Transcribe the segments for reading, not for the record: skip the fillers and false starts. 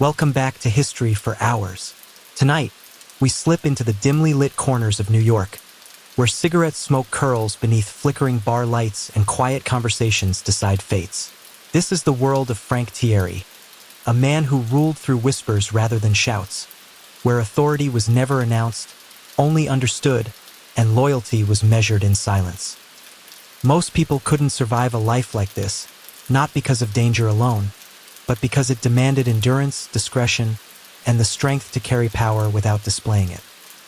Welcome back to History for Hours. Tonight, we slip into the dimly lit corners of New York, where cigarette smoke curls beneath flickering bar lights and quiet conversations decide fates. This is the world of Frank Tieri, a man who ruled through whispers rather than shouts, where authority was never announced, only understood, and loyalty was measured in silence. Most people couldn't survive a life like this, not because of danger alone, but because it demanded endurance, discretion, and the strength to carry power without displaying it.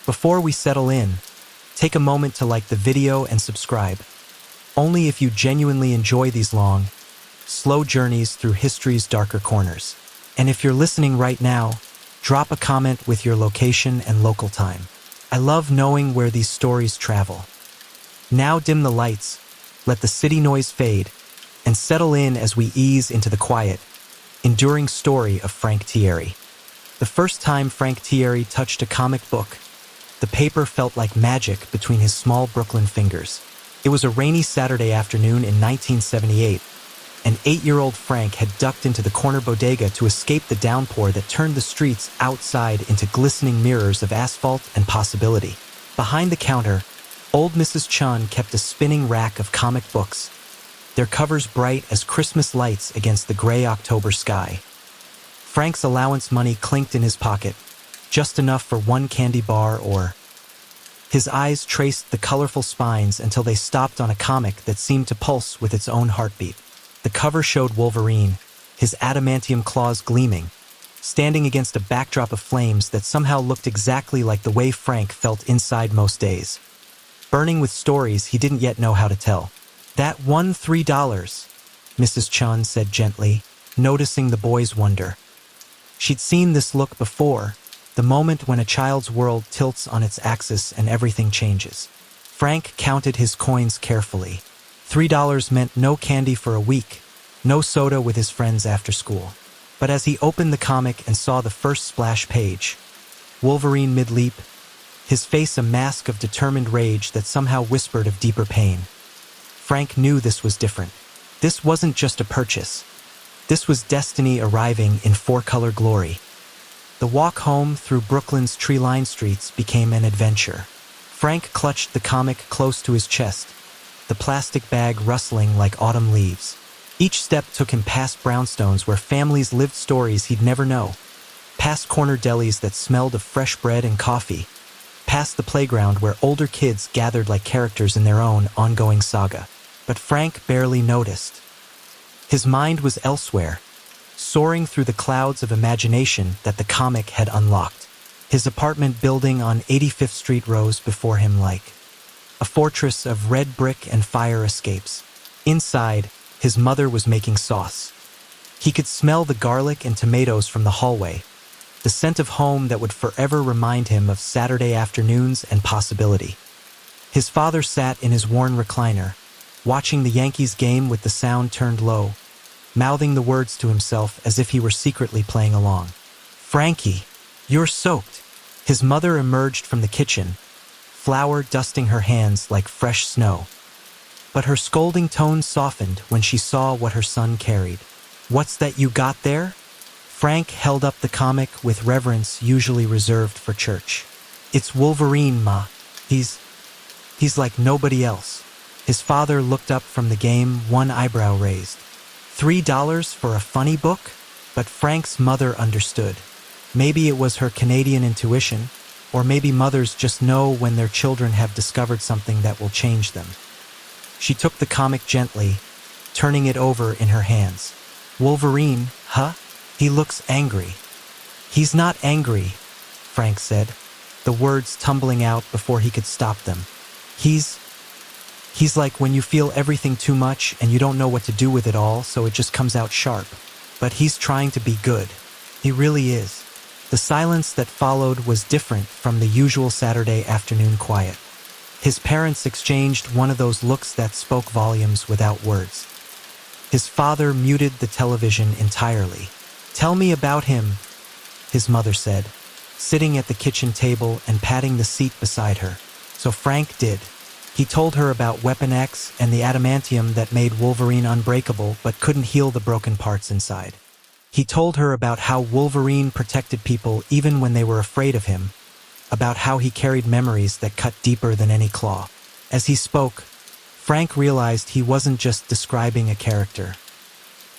Before we settle in, take a moment to like the video and subscribe. Only if you genuinely enjoy these long, slow journeys through history's darker corners. And if you're listening right now, drop a comment with your location and local time. I love knowing where these stories travel. Now dim the lights, let the city noise fade, and settle in as we ease into the quiet, enduring story of Frank Tieri. The first time Frank Tieri touched a comic book, the paper felt like magic between his small Brooklyn fingers. It was a rainy Saturday afternoon in 1978, and 8-year-old Frank had ducked into the corner bodega to escape the downpour that turned the streets outside into glistening mirrors of asphalt and possibility. Behind the counter, old Mrs. Chun kept a spinning rack of comic books, their covers bright as Christmas lights against the gray October sky. Frank's allowance money clinked in his pocket, just enough for one candy bar or... His eyes traced the colorful spines until they stopped on a comic that seemed to pulse with its own heartbeat. The cover showed Wolverine, his adamantium claws gleaming, standing against a backdrop of flames that somehow looked exactly like the way Frank felt inside most days. Burning with stories he didn't yet know how to tell. "That won $3, Mrs. Chun said gently, noticing the boy's wonder. She'd seen this look before, the moment when a child's world tilts on its axis and everything changes. Frank counted his coins carefully. $3 meant no candy for a week, no soda with his friends after school. But as he opened the comic and saw the first splash page, Wolverine mid-leap, his face a mask of determined rage that somehow whispered of deeper pain. Frank knew this was different. This wasn't just a purchase. This was destiny arriving in four-color glory. The walk home through Brooklyn's tree-lined streets became an adventure. Frank clutched the comic close to his chest, the plastic bag rustling like autumn leaves. Each step took him past brownstones where families lived stories he'd never know, past corner delis that smelled of fresh bread and coffee, past the playground where older kids gathered like characters in their own ongoing saga. But Frank barely noticed. His mind was elsewhere, soaring through the clouds of imagination that the comic had unlocked. His apartment building on 85th Street rose before him like a fortress of red brick and fire escapes. Inside, his mother was making sauce. He could smell the garlic and tomatoes from the hallway, the scent of home that would forever remind him of Saturday afternoons and possibility. His father sat in his worn recliner, watching the Yankees game with the sound turned low, mouthing the words to himself as if he were secretly playing along. "Frankie, you're soaked." His mother emerged from the kitchen, flour dusting her hands like fresh snow. But her scolding tone softened when she saw what her son carried. "What's that you got there?" Frank held up the comic with reverence usually reserved for church. "It's Wolverine, Ma. He's like nobody else." His father looked up from the game, one eyebrow raised. $3 for a funny book? But Frank's mother understood. Maybe it was her Canadian intuition, or maybe mothers just know when their children have discovered something that will change them. She took the comic gently, turning it over in her hands. "Wolverine, huh? He looks angry." "He's not angry," Frank said, the words tumbling out before he could stop them. He's like when you feel everything too much and you don't know what to do with it all, so it just comes out sharp. But he's trying to be good. He really is." The silence that followed was different from the usual Saturday afternoon quiet. His parents exchanged one of those looks that spoke volumes without words. His father muted the television entirely. "Tell me about him," his mother said, sitting at the kitchen table and patting the seat beside her. So Frank did. He told her about Weapon X and the adamantium that made Wolverine unbreakable but couldn't heal the broken parts inside. He told her about how Wolverine protected people even when they were afraid of him, about how he carried memories that cut deeper than any claw. As he spoke, Frank realized he wasn't just describing a character.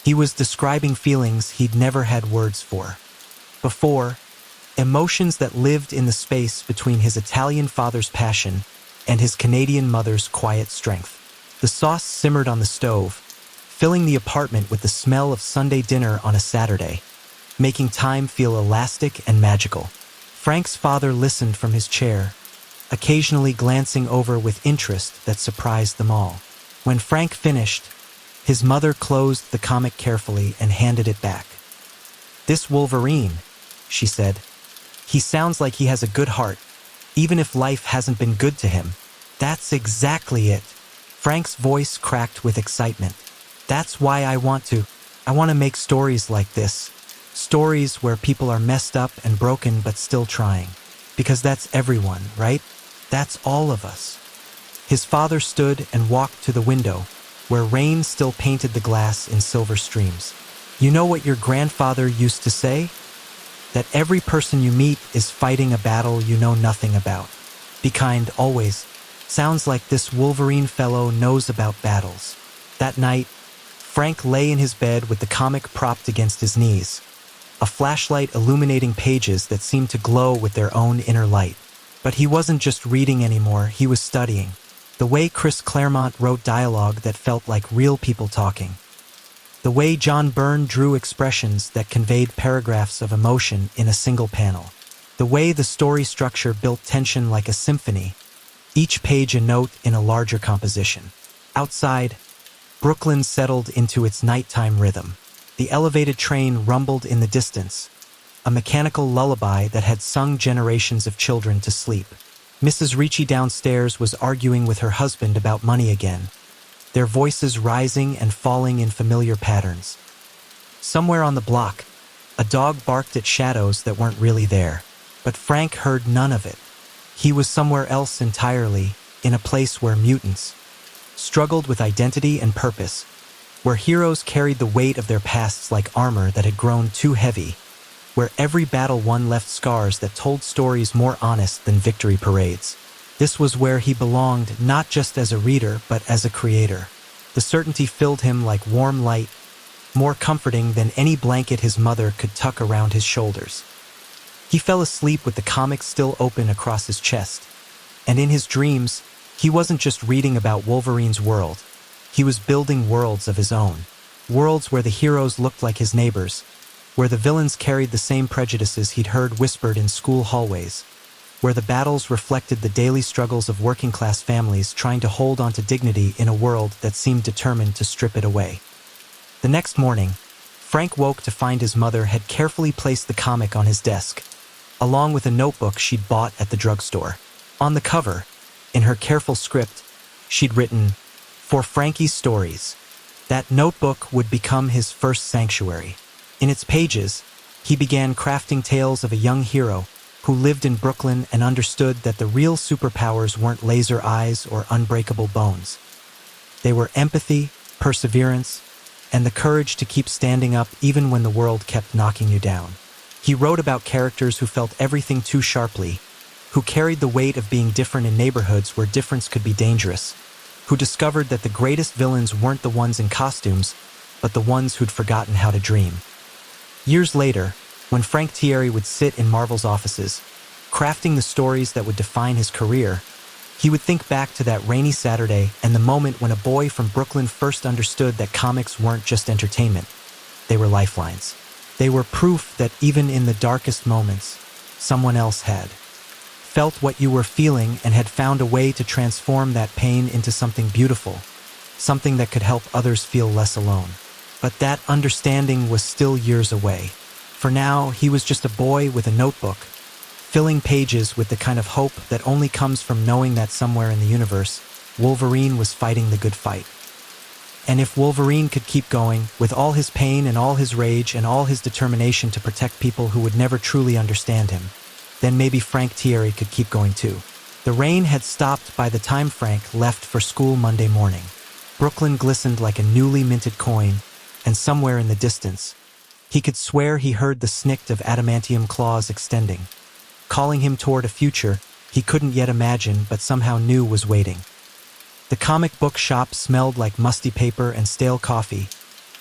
He was describing feelings he'd never had words for before, emotions that lived in the space between his Italian father's passion and his Canadian mother's quiet strength. The sauce simmered on the stove, filling the apartment with the smell of Sunday dinner on a Saturday, making time feel elastic and magical. Frank's father listened from his chair, occasionally glancing over with interest that surprised them all. When Frank finished, his mother closed the comic carefully and handed it back. "This Wolverine," she said. "He sounds like he has a good heart, even if life hasn't been good to him." "That's exactly it." Frank's voice cracked with excitement. "That's why I want to make stories like this. Stories where people are messed up and broken but still trying. Because that's everyone, right? That's all of us." His father stood and walked to the window, where rain still painted the glass in silver streams. "You know what your grandfather used to say? That every person you meet is fighting a battle you know nothing about. Be kind always. Sounds like this Wolverine fellow knows about battles." That night, Frank lay in his bed with the comic propped against his knees, a flashlight illuminating pages that seemed to glow with their own inner light. But he wasn't just reading anymore, he was studying. The way Chris Claremont wrote dialogue that felt like real people talking. The way John Byrne drew expressions that conveyed paragraphs of emotion in a single panel. The way the story structure built tension like a symphony, each page a note in a larger composition. Outside, Brooklyn settled into its nighttime rhythm. The elevated train rumbled in the distance, a mechanical lullaby that had sung generations of children to sleep. Mrs. Ricci downstairs was arguing with her husband about money again, their voices rising and falling in familiar patterns. Somewhere on the block, a dog barked at shadows that weren't really there, but Frank heard none of it. He was somewhere else entirely, in a place where mutants struggled with identity and purpose, where heroes carried the weight of their pasts like armor that had grown too heavy, where every battle won left scars that told stories more honest than victory parades. This was where he belonged, not just as a reader, but as a creator. The certainty filled him like warm light, more comforting than any blanket his mother could tuck around his shoulders. He fell asleep with the comic still open across his chest, and in his dreams, he wasn't just reading about Wolverine's world. He was building worlds of his own. Worlds where the heroes looked like his neighbors, where the villains carried the same prejudices he'd heard whispered in school hallways, where the battles reflected the daily struggles of working-class families trying to hold on to dignity in a world that seemed determined to strip it away. The next morning, Frank woke to find his mother had carefully placed the comic on his desk, along with a notebook she'd bought at the drugstore. On the cover, in her careful script, she'd written, "For Frankie's Stories." That notebook would become his first sanctuary. In its pages, he began crafting tales of a young hero who lived in Brooklyn and understood that the real superpowers weren't laser eyes or unbreakable bones. They were empathy, perseverance, and the courage to keep standing up even when the world kept knocking you down. He wrote about characters who felt everything too sharply, who carried the weight of being different in neighborhoods where difference could be dangerous, who discovered that the greatest villains weren't the ones in costumes, but the ones who'd forgotten how to dream. Years later, when Frank Tieri would sit in Marvel's offices, crafting the stories that would define his career, he would think back to that rainy Saturday and the moment when a boy from Brooklyn first understood that comics weren't just entertainment. They were lifelines. They were proof that even in the darkest moments, someone else had felt what you were feeling and had found a way to transform that pain into something beautiful, something that could help others feel less alone. But that understanding was still years away. For now, he was just a boy with a notebook, filling pages with the kind of hope that only comes from knowing that somewhere in the universe, Wolverine was fighting the good fight. And if Wolverine could keep going, with all his pain and all his rage and all his determination to protect people who would never truly understand him, then maybe Frank Tieri could keep going too. The rain had stopped by the time Frank left for school Monday morning. Brooklyn glistened like a newly minted coin, and somewhere in the distance, He could swear he heard the snick of adamantium claws extending, calling him toward a future he couldn't yet imagine but somehow knew was waiting. The comic book shop smelled like musty paper and stale coffee,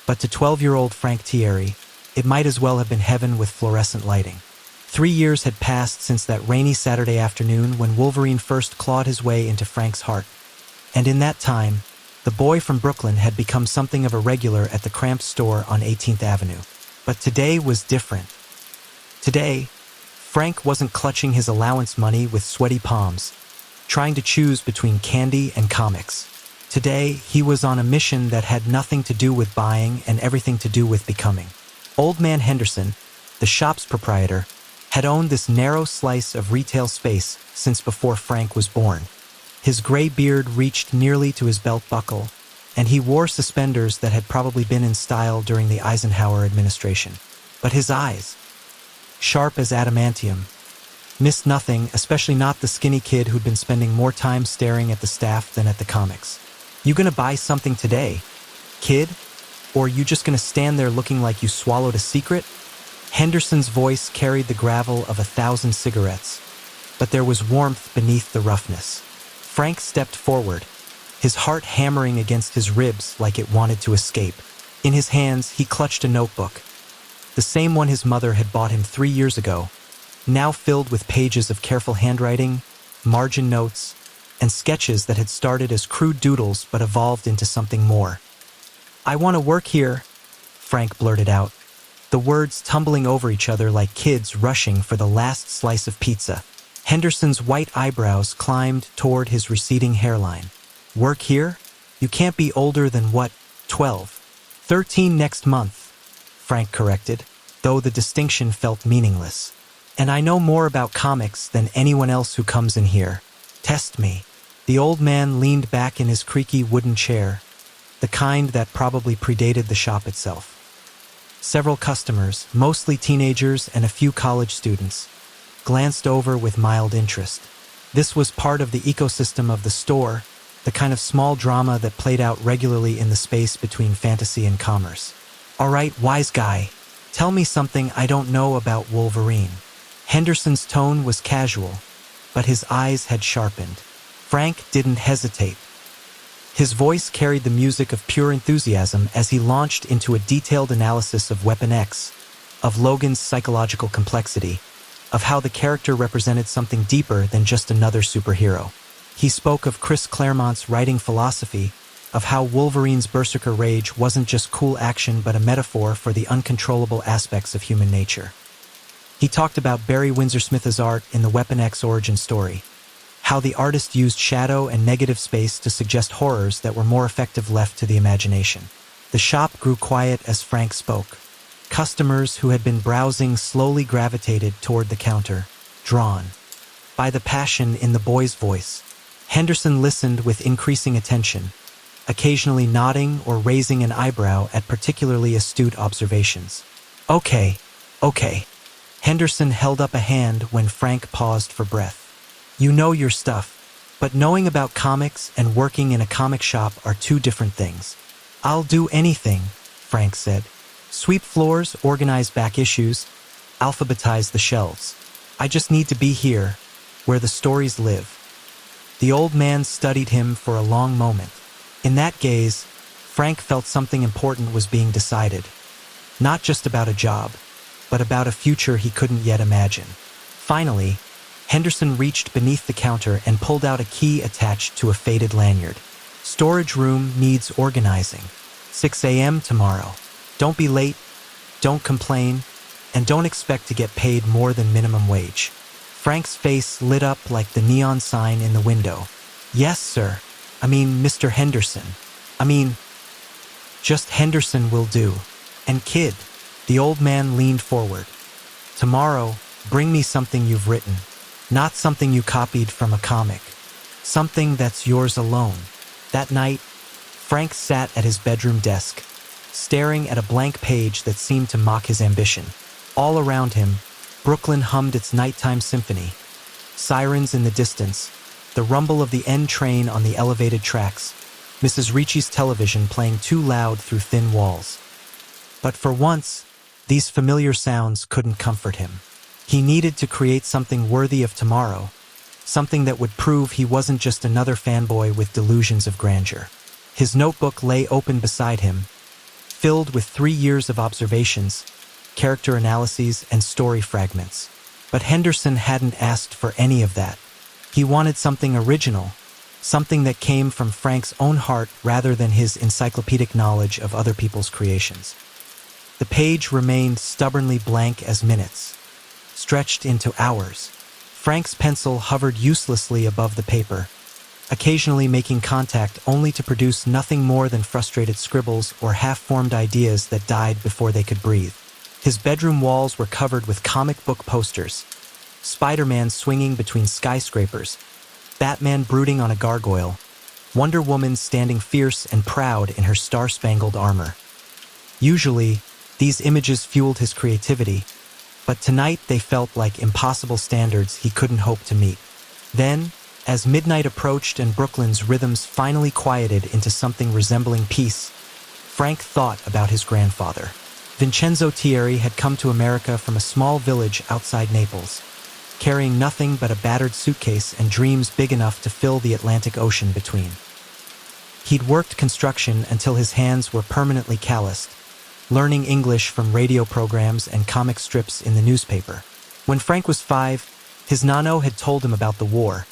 but to 12-year-old Frank Tieri, it might as well have been heaven with fluorescent lighting. 3 years had passed since that rainy Saturday afternoon when Wolverine first clawed his way into Frank's heart. And in that time, the boy from Brooklyn had become something of a regular at the cramped store on 18th Avenue. But today was different. Today, Frank wasn't clutching his allowance money with sweaty palms, trying to choose between candy and comics. Today, he was on a mission that had nothing to do with buying and everything to do with becoming. Old Man Henderson, the shop's proprietor, had owned this narrow slice of retail space since before Frank was born. His gray beard reached nearly to his belt buckle, and he wore suspenders that had probably been in style during the Eisenhower administration. But his eyes, sharp as adamantium, missed nothing, especially not the skinny kid who'd been spending more time staring at the staff than at the comics. "You gonna buy something today, kid? Or you just gonna stand there looking like you swallowed a secret?" Henderson's voice carried the gravel of 1,000 cigarettes, but there was warmth beneath the roughness. Frank stepped forward, his heart hammering against his ribs like it wanted to escape. In his hands, he clutched a notebook, the same one his mother had bought him 3 years ago, now filled with pages of careful handwriting, margin notes, and sketches that had started as crude doodles but evolved into something more. "I want to work here," Frank blurted out, the words tumbling over each other like kids rushing for the last slice of pizza. Henderson's white eyebrows climbed toward his receding hairline. "Work here? You can't be older than what, 12? 13 next month," Frank corrected, though the distinction felt meaningless. "And I know more about comics than anyone else who comes in here. Test me." The old man leaned back in his creaky wooden chair, the kind that probably predated the shop itself. Several customers, mostly teenagers and a few college students, glanced over with mild interest. This was part of the ecosystem of the store, the kind of small drama that played out regularly in the space between fantasy and commerce. "All right, wise guy, tell me something I don't know about Wolverine." Henderson's tone was casual, but his eyes had sharpened. Frank didn't hesitate. His voice carried the music of pure enthusiasm as he launched into a detailed analysis of Weapon X, of Logan's psychological complexity, of how the character represented something deeper than just another superhero. He spoke of Chris Claremont's writing philosophy, of how Wolverine's berserker rage wasn't just cool action but a metaphor for the uncontrollable aspects of human nature. He talked about Barry Windsor Smith's art in the Weapon X origin story, how the artist used shadow and negative space to suggest horrors that were more effective left to the imagination. The shop grew quiet as Frank spoke. Customers who had been browsing slowly gravitated toward the counter, drawn by the passion in the boy's voice. Henderson listened with increasing attention, occasionally nodding or raising an eyebrow at particularly astute observations. Okay. Henderson held up a hand when Frank paused for breath. "You know your stuff, but knowing about comics and working in a comic shop are two different things." "I'll do anything," Frank said. "Sweep floors, organize back issues, alphabetize the shelves. I just need to be here, where the stories live." The old man studied him for a long moment. In that gaze, Frank felt something important was being decided. Not just about a job, but about a future he couldn't yet imagine. Finally, Henderson reached beneath the counter and pulled out a key attached to a faded lanyard. "Storage room needs organizing. 6 a.m. tomorrow. Don't be late, don't complain, and don't expect to get paid more than minimum wage." Frank's face lit up like the neon sign in the window. "Yes, sir. Mr. Henderson. Just Henderson will do. And kid," the old man leaned forward, "tomorrow, bring me something you've written. Not something you copied from a comic. Something that's yours alone." That night, Frank sat at his bedroom desk, staring at a blank page that seemed to mock his ambition. All around him, Brooklyn hummed its nighttime symphony. Sirens in the distance, the rumble of the N train on the elevated tracks, Mrs. Ricci's television playing too loud through thin walls. But for once, These familiar sounds couldn't comfort him. He needed to create something worthy of tomorrow, something that would prove he wasn't just another fanboy with delusions of grandeur. His notebook lay open beside him, filled with 3 years of observations, character analyses, and story fragments. But Henderson hadn't asked for any of that. He wanted something original, something that came from Frank's own heart rather than his encyclopedic knowledge of other people's creations. The page remained stubbornly blank as minutes, stretched into hours. Frank's pencil hovered uselessly above the paper, occasionally making contact only to produce nothing more than frustrated scribbles or half-formed ideas that died before they could breathe. His bedroom walls were covered with comic book posters, Spider-Man swinging between skyscrapers, Batman brooding on a gargoyle, Wonder Woman standing fierce and proud in her star-spangled armor. Usually, these images fueled his creativity, but tonight they felt like impossible standards he couldn't hope to meet. Then, as midnight approached and Brooklyn's rhythms finally quieted into something resembling peace, Frank thought about his grandfather. Vincenzo Tieri had come to America from a small village outside Naples, carrying nothing but a battered suitcase and dreams big enough to fill the Atlantic Ocean between. He'd worked construction until his hands were permanently calloused, learning English from radio programs and comic strips in the newspaper. When Frank was 5, his nano had told him about the war,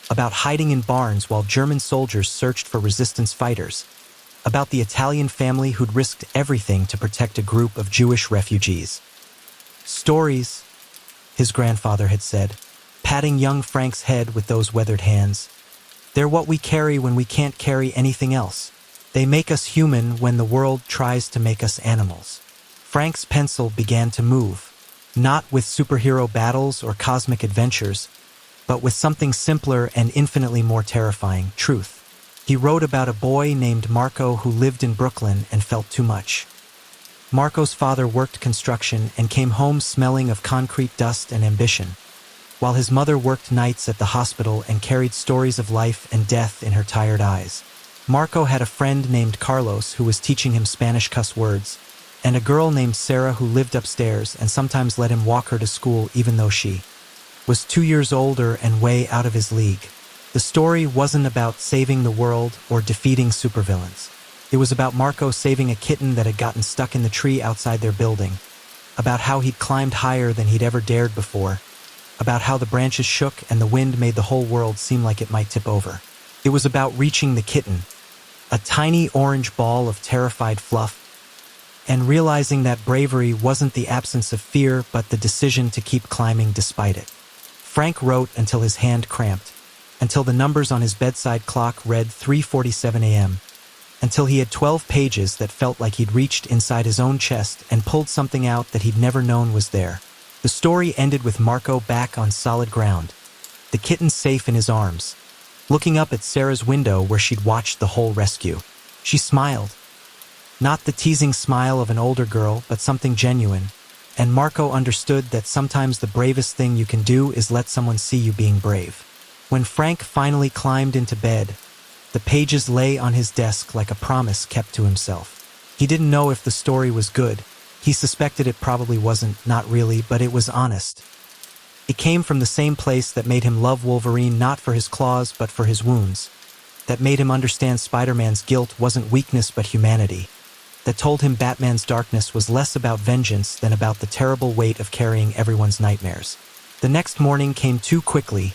about hiding in barns while German soldiers searched for resistance fighters, about the Italian family who'd risked everything to protect a group of Jewish refugees. Stories, his grandfather had said, patting young Frank's head with those weathered hands. They're what we carry when we can't carry anything else. They make us human when the world tries to make us animals. Frank's pencil began to move, not with superhero battles or cosmic adventures, but with something simpler and infinitely more terrifying: truth. He wrote about a boy named Marco who lived in Brooklyn and felt too much. Marco's father worked construction and came home smelling of concrete dust and ambition, while his mother worked nights at the hospital and carried stories of life and death in her tired eyes. Marco had a friend named Carlos who was teaching him Spanish cuss words, and a girl named Sarah who lived upstairs and sometimes let him walk her to school even though she was 2 years older and way out of his league. The story wasn't about saving the world or defeating supervillains. It was about Marco saving a kitten that had gotten stuck in the tree outside their building, about how he'd climbed higher than he'd ever dared before, about how the branches shook and the wind made the whole world seem like it might tip over. It was about reaching the kitten, a tiny orange ball of terrified fluff, and realizing that bravery wasn't the absence of fear but the decision to keep climbing despite it. Frank wrote until his hand cramped, until the numbers on his bedside clock read 3:47 a.m., until he had 12 pages that felt like he'd reached inside his own chest and pulled something out that he'd never known was there. The story ended with Marco back on solid ground, the kitten safe in his arms, looking up at Sarah's window where she'd watched the whole rescue. She smiled. Not the teasing smile of an older girl, but something genuine, and Marco understood that sometimes the bravest thing you can do is let someone see you being brave. When Frank finally climbed into bed, the pages lay on his desk like a promise kept to himself. He didn't know if the story was good. He suspected it probably wasn't, not really, but it was honest. It came from the same place that made him love Wolverine not for his claws but for his wounds, that made him understand Spider-Man's guilt wasn't weakness but humanity, that told him Batman's darkness was less about vengeance than about the terrible weight of carrying everyone's nightmares. The next morning came too quickly,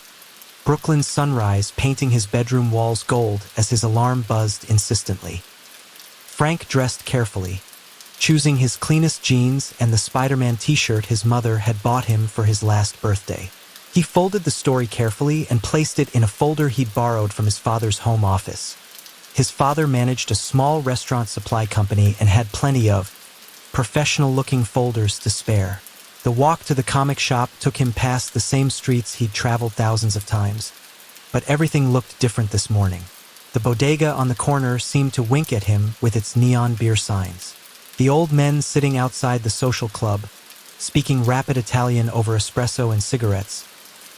Brooklyn's sunrise painting his bedroom walls gold as his alarm buzzed insistently. Frank dressed carefully, choosing his cleanest jeans and the Spider-Man t-shirt his mother had bought him for his last birthday. He folded the story carefully and placed it in a folder he'd borrowed from his father's home office. His father managed a small restaurant supply company and had plenty of professional-looking folders to spare. The walk to the comic shop took him past the same streets he'd traveled thousands of times, but everything looked different this morning. The bodega on the corner seemed to wink at him with its neon beer signs. The old men sitting outside the social club, speaking rapid Italian over espresso and cigarettes,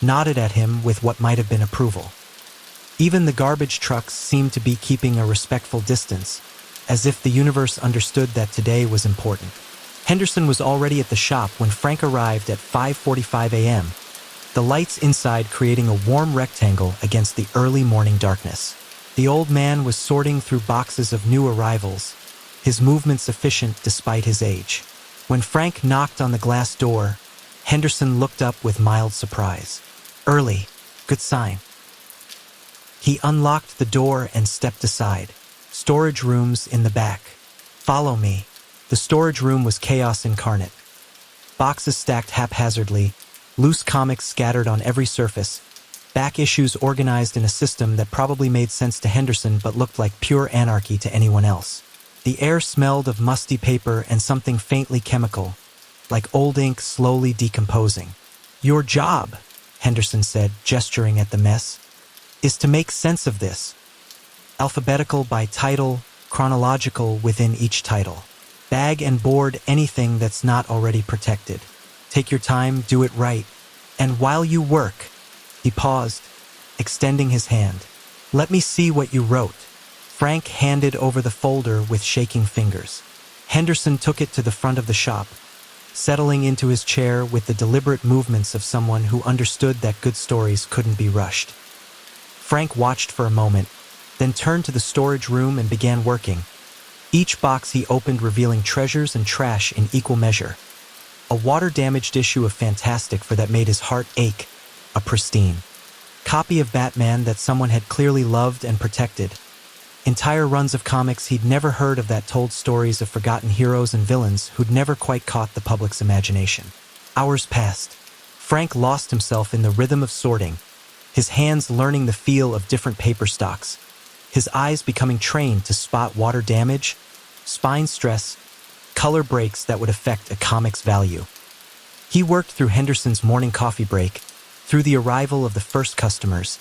nodded at him with what might have been approval. Even the garbage trucks seemed to be keeping a respectful distance, as if the universe understood that today was important. Henderson was already at the shop when Frank arrived at 5:45 a.m., the lights inside creating a warm rectangle against the early morning darkness. The old man was sorting through boxes of new arrivals, his movements efficient despite his age. When Frank knocked on the glass door, Henderson looked up with mild surprise. Early, good sign. He unlocked the door and stepped aside. Storage rooms in the back. Follow me. The storage room was chaos incarnate. Boxes stacked haphazardly, loose comics scattered on every surface, back issues organized in a system that probably made sense to Henderson but looked like pure anarchy to anyone else. The air smelled of musty paper and something faintly chemical, like old ink slowly decomposing. Your job, Henderson said, gesturing at the mess, is to make sense of this. Alphabetical by title, chronological within each title. Bag and board anything that's not already protected. Take your time, do it right. And while you work, he paused, extending his hand. Let me see what you wrote. Frank handed over the folder with shaking fingers. Henderson took it to the front of the shop, settling into his chair with the deliberate movements of someone who understood that good stories couldn't be rushed. Frank watched for a moment, then turned to the storage room and began working. Each box he opened revealing treasures and trash in equal measure. A water-damaged issue of Fantastic for that made his heart ache, a pristine copy of Batman that someone had clearly loved and protected. Entire runs of comics he'd never heard of that told stories of forgotten heroes and villains who'd never quite caught the public's imagination. Hours passed. Frank lost himself in the rhythm of sorting, his hands learning the feel of different paper stocks, his eyes becoming trained to spot water damage, spine stress, color breaks that would affect a comic's value. He worked through Henderson's morning coffee break, through the arrival of the first customers,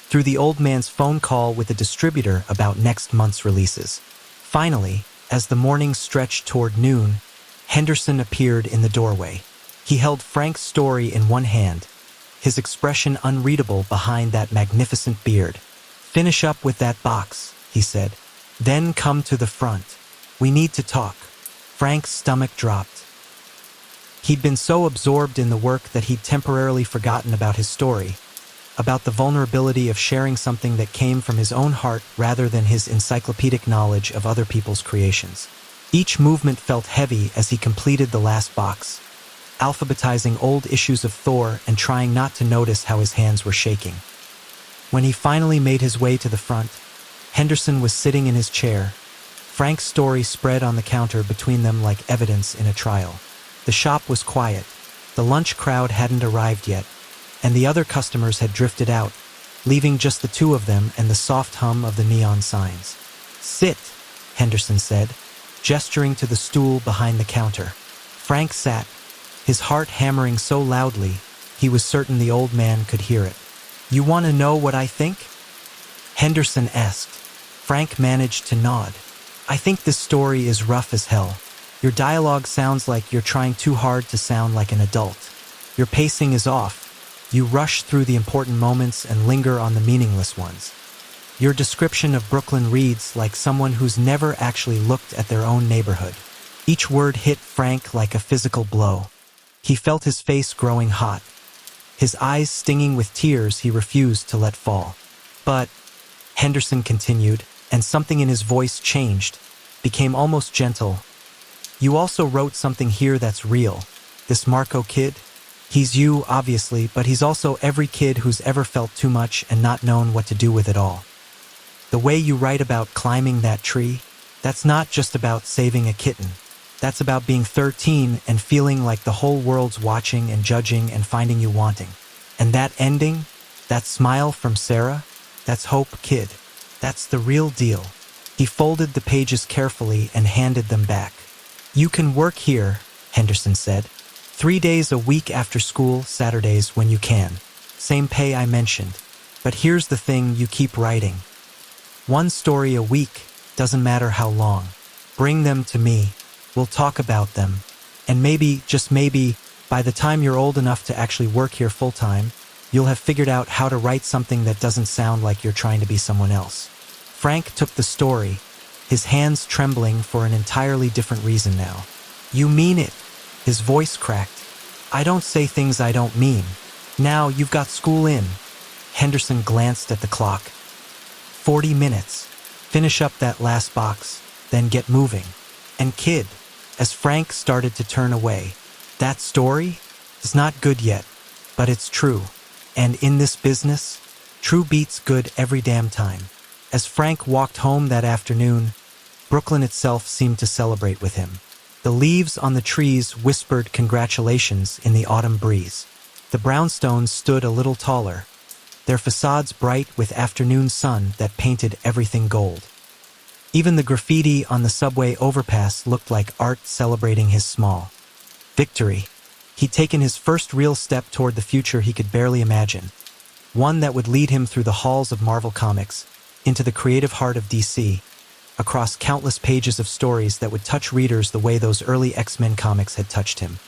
through the old man's phone call with the distributor about next month's releases. Finally, as the morning stretched toward noon, Henderson appeared in the doorway. He held Frank's story in one hand, his expression unreadable behind that magnificent beard. Finish up with that box, he said. Then come to the front. We need to talk. Frank's stomach dropped. He'd been so absorbed in the work that he'd temporarily forgotten about his story, about the vulnerability of sharing something that came from his own heart rather than his encyclopedic knowledge of other people's creations. Each movement felt heavy as he completed the last box, alphabetizing old issues of Thor and trying not to notice how his hands were shaking. When he finally made his way to the front, Henderson was sitting in his chair, Frank's story spread on the counter between them like evidence in a trial. The shop was quiet, the lunch crowd hadn't arrived yet, and the other customers had drifted out, leaving just the two of them and the soft hum of the neon signs. Sit, Henderson said, gesturing to the stool behind the counter. Frank sat, his heart hammering so loudly he was certain the old man could hear it. You want to know what I think? Henderson asked. Frank managed to nod. I think this story is rough as hell. Your dialogue sounds like you're trying too hard to sound like an adult. Your pacing is off. You rush through the important moments and linger on the meaningless ones. Your description of Brooklyn reads like someone who's never actually looked at their own neighborhood. Each word hit Frank like a physical blow. He felt his face growing hot, his eyes stinging with tears he refused to let fall. But, Henderson continued, and something in his voice changed, became almost gentle. You also wrote something here that's real. This Marco kid? He's you, obviously, but he's also every kid who's ever felt too much and not known what to do with it all. The way you write about climbing that tree, that's not just about saving a kitten. That's about being 13 and feeling like the whole world's watching and judging and finding you wanting. And that ending, that smile from Sarah, that's hope, kid. That's the real deal. He folded the pages carefully and handed them back. You can work here, Henderson said. 3 days a week after school, Saturdays when you can. Same pay I mentioned. But here's the thing, you keep writing. 1 story a week, doesn't matter how long. Bring them to me. We'll talk about them. And maybe, just maybe, by the time you're old enough to actually work here full-time, you'll have figured out how to write something that doesn't sound like you're trying to be someone else. Frank took the story, his hands trembling for an entirely different reason now. You mean it. His voice cracked. I don't say things I don't mean. Now you've got school in. Henderson glanced at the clock. 40 minutes. Finish up that last box, then get moving. And kid, as Frank started to turn away, that story is not good yet, but it's true. And in this business, true beats good every damn time. As Frank walked home that afternoon, Brooklyn itself seemed to celebrate with him. The leaves on the trees whispered congratulations in the autumn breeze. The brownstones stood a little taller, their facades bright with afternoon sun that painted everything gold. Even the graffiti on the subway overpass looked like art celebrating his small victory. He'd taken his first real step toward the future he could barely imagine, one that would lead him through the halls of Marvel Comics, into the creative heart of DC, across countless pages of stories that would touch readers the way those early X-Men comics had touched him.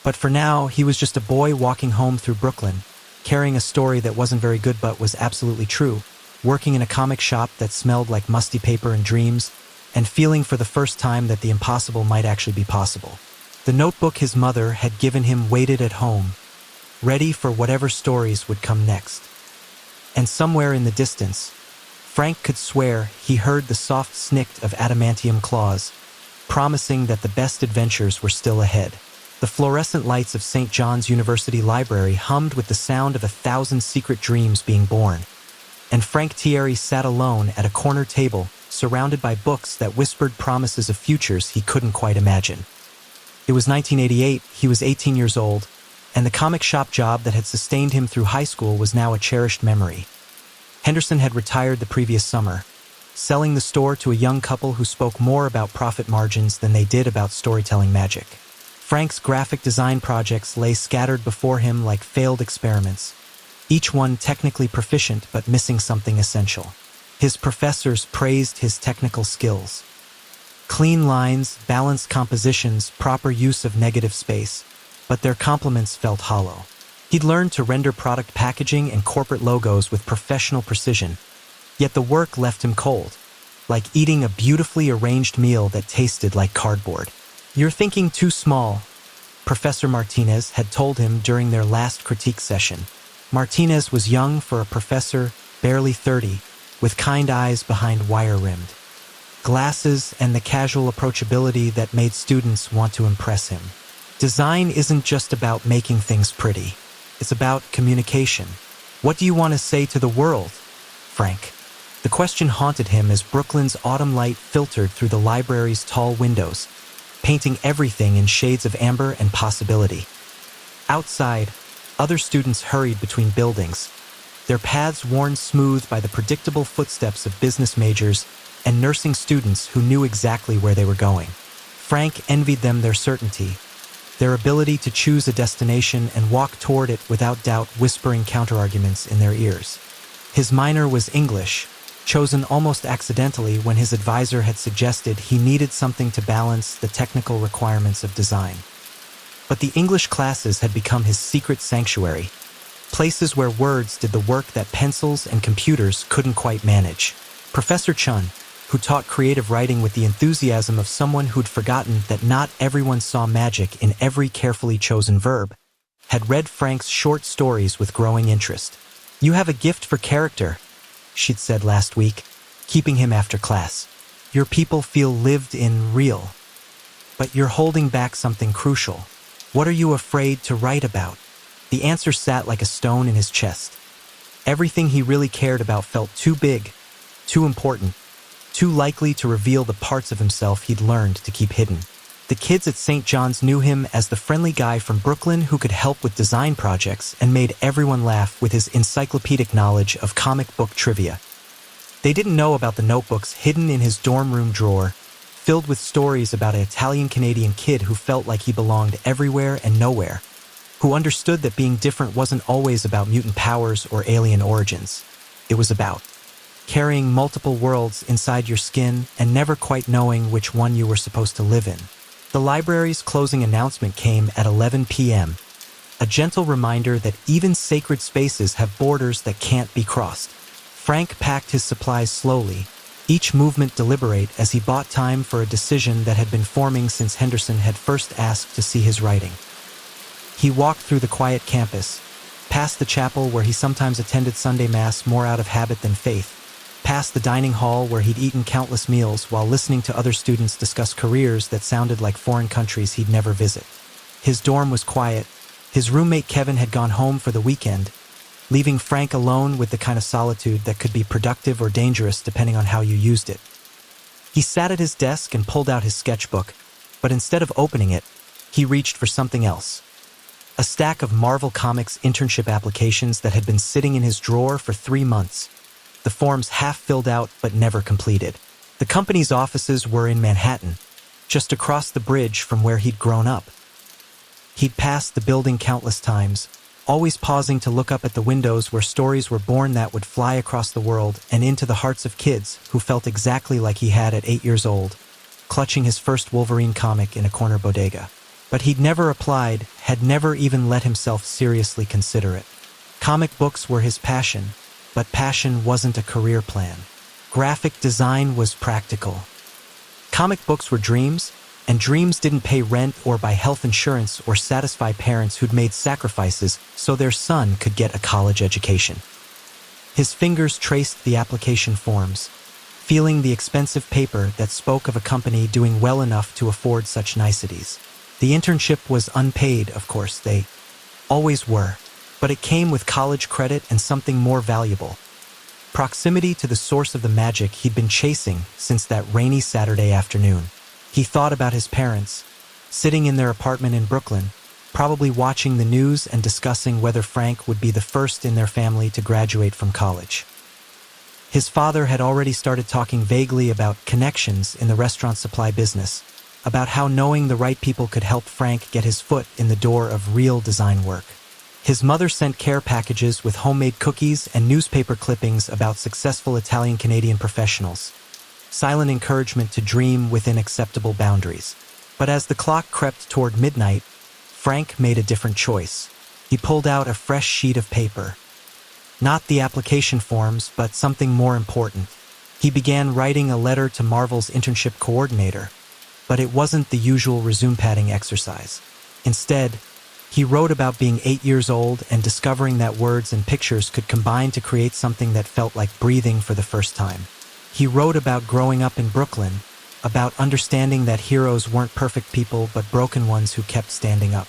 But for now, he was just a boy walking home through Brooklyn, carrying a story that wasn't very good but was absolutely true, working in a comic shop that smelled like musty paper and dreams, and feeling for the first time that the impossible might actually be possible. The notebook his mother had given him waited at home, ready for whatever stories would come next. And somewhere in the distance, Frank could swear he heard the soft snick of adamantium claws, promising that the best adventures were still ahead. The fluorescent lights of St. John's University Library hummed with the sound of 1,000 secret dreams being born, and Frank Tieri sat alone at a corner table, surrounded by books that whispered promises of futures he couldn't quite imagine. It was 1988, he was 18 years old, and the comic shop job that had sustained him through high school was now a cherished memory. Henderson had retired the previous summer, selling the store to a young couple who spoke more about profit margins than they did about storytelling magic. Frank's graphic design projects lay scattered before him like failed experiments, each one technically proficient but missing something essential. His professors praised his technical skills. Clean lines, balanced compositions, proper use of negative space, but their compliments felt hollow. He'd learned to render product packaging and corporate logos with professional precision, yet the work left him cold, like eating a beautifully arranged meal that tasted like cardboard. "You're thinking too small," Professor Martinez had told him during their last critique session. Martinez was young for a professor, barely 30, with kind eyes behind wire-rimmed glasses and the casual approachability that made students want to impress him. Design isn't just about making things pretty. It's about communication. What do you want to say to the world, Frank? The question haunted him as Brooklyn's autumn light filtered through the library's tall windows, painting everything in shades of amber and possibility. Outside, other students hurried between buildings, their paths worn smooth by the predictable footsteps of business majors and nursing students who knew exactly where they were going. Frank envied them their certainty, their ability to choose a destination and walk toward it without doubt, whispering counterarguments in their ears. His minor was English, chosen almost accidentally when his advisor had suggested he needed something to balance the technical requirements of design. But the English classes had become his secret sanctuary, places where words did the work that pencils and computers couldn't quite manage. Professor Chun, who taught creative writing with the enthusiasm of someone who'd forgotten that not everyone saw magic in every carefully chosen verb, had read Frank's short stories with growing interest. "You have a gift for character," she'd said last week, keeping him after class. "Your people feel lived in, real. But you're holding back something crucial. What are you afraid to write about?" The answer sat like a stone in his chest. Everything he really cared about felt too big, too important, too likely to reveal the parts of himself he'd learned to keep hidden. The kids at St. John's knew him as the friendly guy from Brooklyn who could help with design projects and made everyone laugh with his encyclopedic knowledge of comic book trivia. They didn't know about the notebooks hidden in his dorm room drawer, filled with stories about an Italian-Canadian kid who felt like he belonged everywhere and nowhere, who understood that being different wasn't always about mutant powers or alien origins. It was about carrying multiple worlds inside your skin and never quite knowing which one you were supposed to live in. The library's closing announcement came at 11 p.m., a gentle reminder that even sacred spaces have borders that can't be crossed. Frank packed his supplies slowly, each movement deliberate as he bought time for a decision that had been forming since Henderson had first asked to see his writing. He walked through the quiet campus, past the chapel where he sometimes attended Sunday Mass more out of habit than faith, past the dining hall where he'd eaten countless meals while listening to other students discuss careers that sounded like foreign countries he'd never visit. His dorm was quiet. His roommate Kevin had gone home for the weekend, leaving Frank alone with the kind of solitude that could be productive or dangerous depending on how you used it. He sat at his desk and pulled out his sketchbook, but instead of opening it, he reached for something else. A stack of Marvel Comics internship applications that had been sitting in his drawer for 3 months. The forms half filled out but never completed. The company's offices were in Manhattan, just across the bridge from where he'd grown up. He'd passed the building countless times, always pausing to look up at the windows where stories were born that would fly across the world and into the hearts of kids who felt exactly like he had at 8 years old, clutching his first Wolverine comic in a corner bodega. But he'd never applied, had never even let himself seriously consider it. Comic books were his passion, but passion wasn't a career plan. Graphic design was practical. Comic books were dreams, and dreams didn't pay rent or buy health insurance or satisfy parents who'd made sacrifices so their son could get a college education. His fingers traced the application forms, feeling the expensive paper that spoke of a company doing well enough to afford such niceties. The internship was unpaid, of course, they always were, but it came with college credit and something more valuable. Proximity to the source of the magic he'd been chasing since that rainy Saturday afternoon. He thought about his parents, sitting in their apartment in Brooklyn, probably watching the news and discussing whether Frank would be the first in their family to graduate from college. His father had already started talking vaguely about connections in the restaurant supply business, about how knowing the right people could help Frank get his foot in the door of real design work. His mother sent care packages with homemade cookies and newspaper clippings about successful Italian-Canadian professionals. Silent encouragement to dream within acceptable boundaries. But as the clock crept toward midnight, Frank made a different choice. He pulled out a fresh sheet of paper. Not the application forms, but something more important. He began writing a letter to Marvel's internship coordinator, but it wasn't the usual resume padding exercise. Instead, he wrote about being 8 years old and discovering that words and pictures could combine to create something that felt like breathing for the first time. He wrote about growing up in Brooklyn, about understanding that heroes weren't perfect people but broken ones who kept standing up.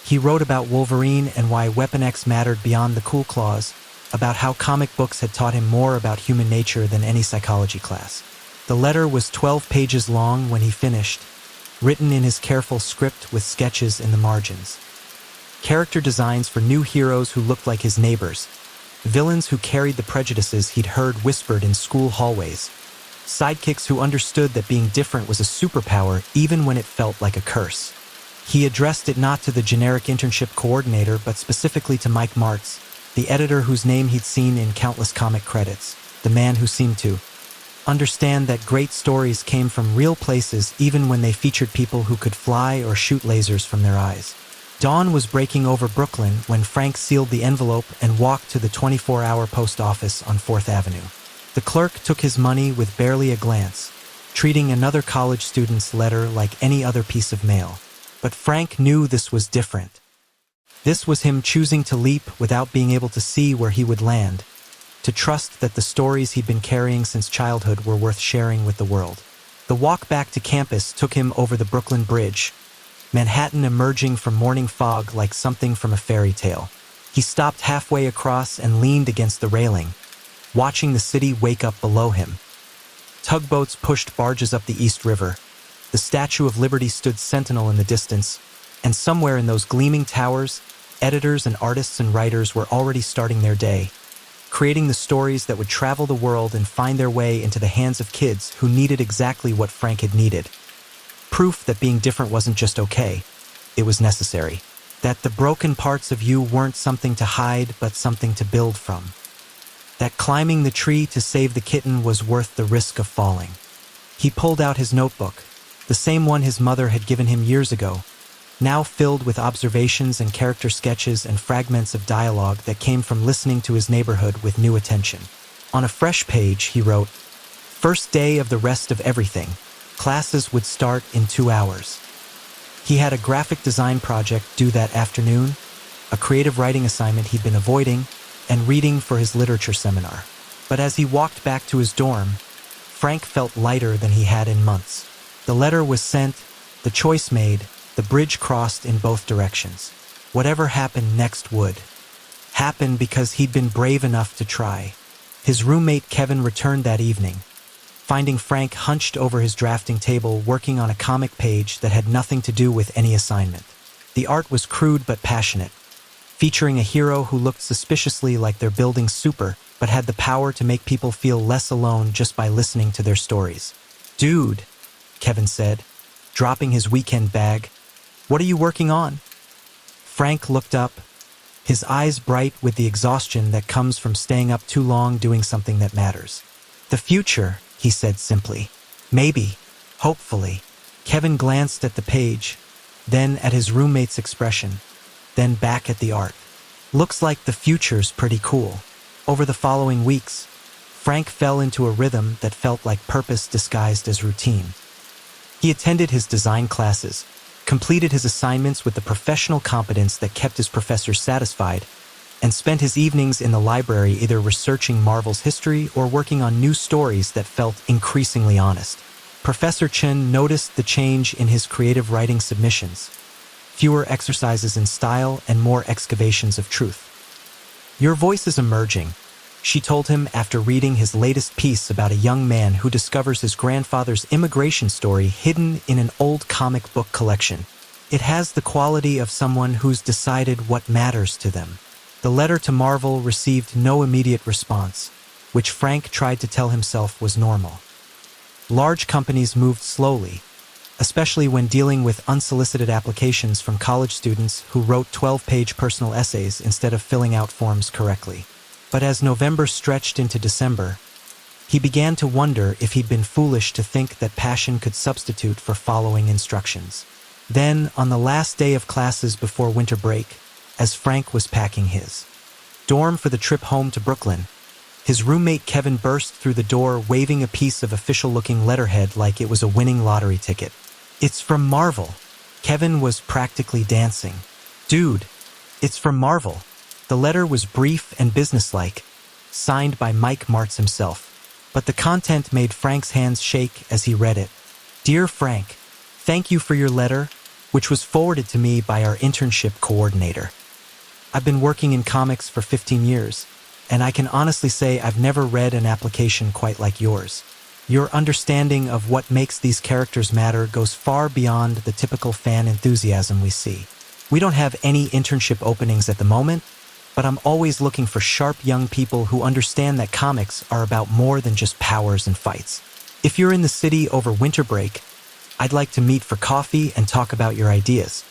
He wrote about Wolverine and why Weapon X mattered beyond the cool claws, about how comic books had taught him more about human nature than any psychology class. The letter was 12 pages long when he finished, written in his careful script with sketches in the margins. Character designs for new heroes who looked like his neighbors, villains who carried the prejudices he'd heard whispered in school hallways, sidekicks who understood that being different was a superpower even when it felt like a curse. He addressed it not to the generic internship coordinator but specifically to Mike Martz, the editor whose name he'd seen in countless comic credits, the man who seemed to understand that great stories came from real places even when they featured people who could fly or shoot lasers from their eyes. Dawn was breaking over Brooklyn when Frank sealed the envelope and walked to the 24-hour post office on 4th Avenue. The clerk took his money with barely a glance, treating another college student's letter like any other piece of mail. But Frank knew this was different. This was him choosing to leap without being able to see where he would land, to trust that the stories he'd been carrying since childhood were worth sharing with the world. The walk back to campus took him over the Brooklyn Bridge, Manhattan emerging from morning fog like something from a fairy tale. He stopped halfway across and leaned against the railing, watching the city wake up below him. Tugboats pushed barges up the East River. The Statue of Liberty stood sentinel in the distance, and somewhere in those gleaming towers, editors and artists and writers were already starting their day, creating the stories that would travel the world and find their way into the hands of kids who needed exactly what Frank had needed. Proof that being different wasn't just okay, it was necessary. That the broken parts of you weren't something to hide but something to build from. That climbing the tree to save the kitten was worth the risk of falling. He pulled out his notebook, the same one his mother had given him years ago, now filled with observations and character sketches and fragments of dialogue that came from listening to his neighborhood with new attention. On a fresh page, he wrote, first day of the rest of everything. Classes would start in 2 hours. He had a graphic design project due that afternoon, a creative writing assignment he'd been avoiding, and reading for his literature seminar. But as he walked back to his dorm, Frank felt lighter than he had in months. The letter was sent, the choice made, the bridge crossed in both directions. Whatever happened next would happen because he'd been brave enough to try. His roommate Kevin returned that evening, finding Frank hunched over his drafting table working on a comic page that had nothing to do with any assignment. The art was crude but passionate, featuring a hero who looked suspiciously like they're building super but had the power to make people feel less alone just by listening to their stories. "Dude," Kevin said, dropping his weekend bag, "what are you working on?" Frank looked up, his eyes bright with the exhaustion that comes from staying up too long doing something that matters. "The future," he said simply. "Maybe. Hopefully." Kevin glanced at the page, then at his roommate's expression, then back at the art. "Looks like the future's pretty cool." Over the following weeks, Frank fell into a rhythm that felt like purpose disguised as routine. He attended his design classes, completed his assignments with the professional competence that kept his professors satisfied, and spent his evenings in the library either researching Marvel's history or working on new stories that felt increasingly honest. Professor Chen noticed the change in his creative writing submissions, fewer exercises in style and more excavations of truth. "Your voice is emerging," she told him after reading his latest piece about a young man who discovers his grandfather's immigration story hidden in an old comic book collection. "It has the quality of someone who's decided what matters to them." The letter to Marvel received no immediate response, which Frank tried to tell himself was normal. Large companies moved slowly, especially when dealing with unsolicited applications from college students who wrote 12-page personal essays instead of filling out forms correctly. But as November stretched into December, he began to wonder if he'd been foolish to think that passion could substitute for following instructions. Then, on the last day of classes before winter break, as Frank was packing his dorm for the trip home to Brooklyn, his roommate Kevin burst through the door waving a piece of official-looking letterhead like it was a winning lottery ticket. "It's from Marvel." Kevin was practically dancing. "Dude, it's from Marvel." The letter was brief and businesslike, signed by Mike Martz himself, but the content made Frank's hands shake as he read it. "Dear Frank, thank you for your letter, which was forwarded to me by our internship coordinator. I've been working in comics for 15 years, and I can honestly say I've never read an application quite like yours. Your understanding of what makes these characters matter goes far beyond the typical fan enthusiasm we see. We don't have any internship openings at the moment, but I'm always looking for sharp young people who understand that comics are about more than just powers and fights. If you're in the city over winter break, I'd like to meet for coffee and talk about your ideas.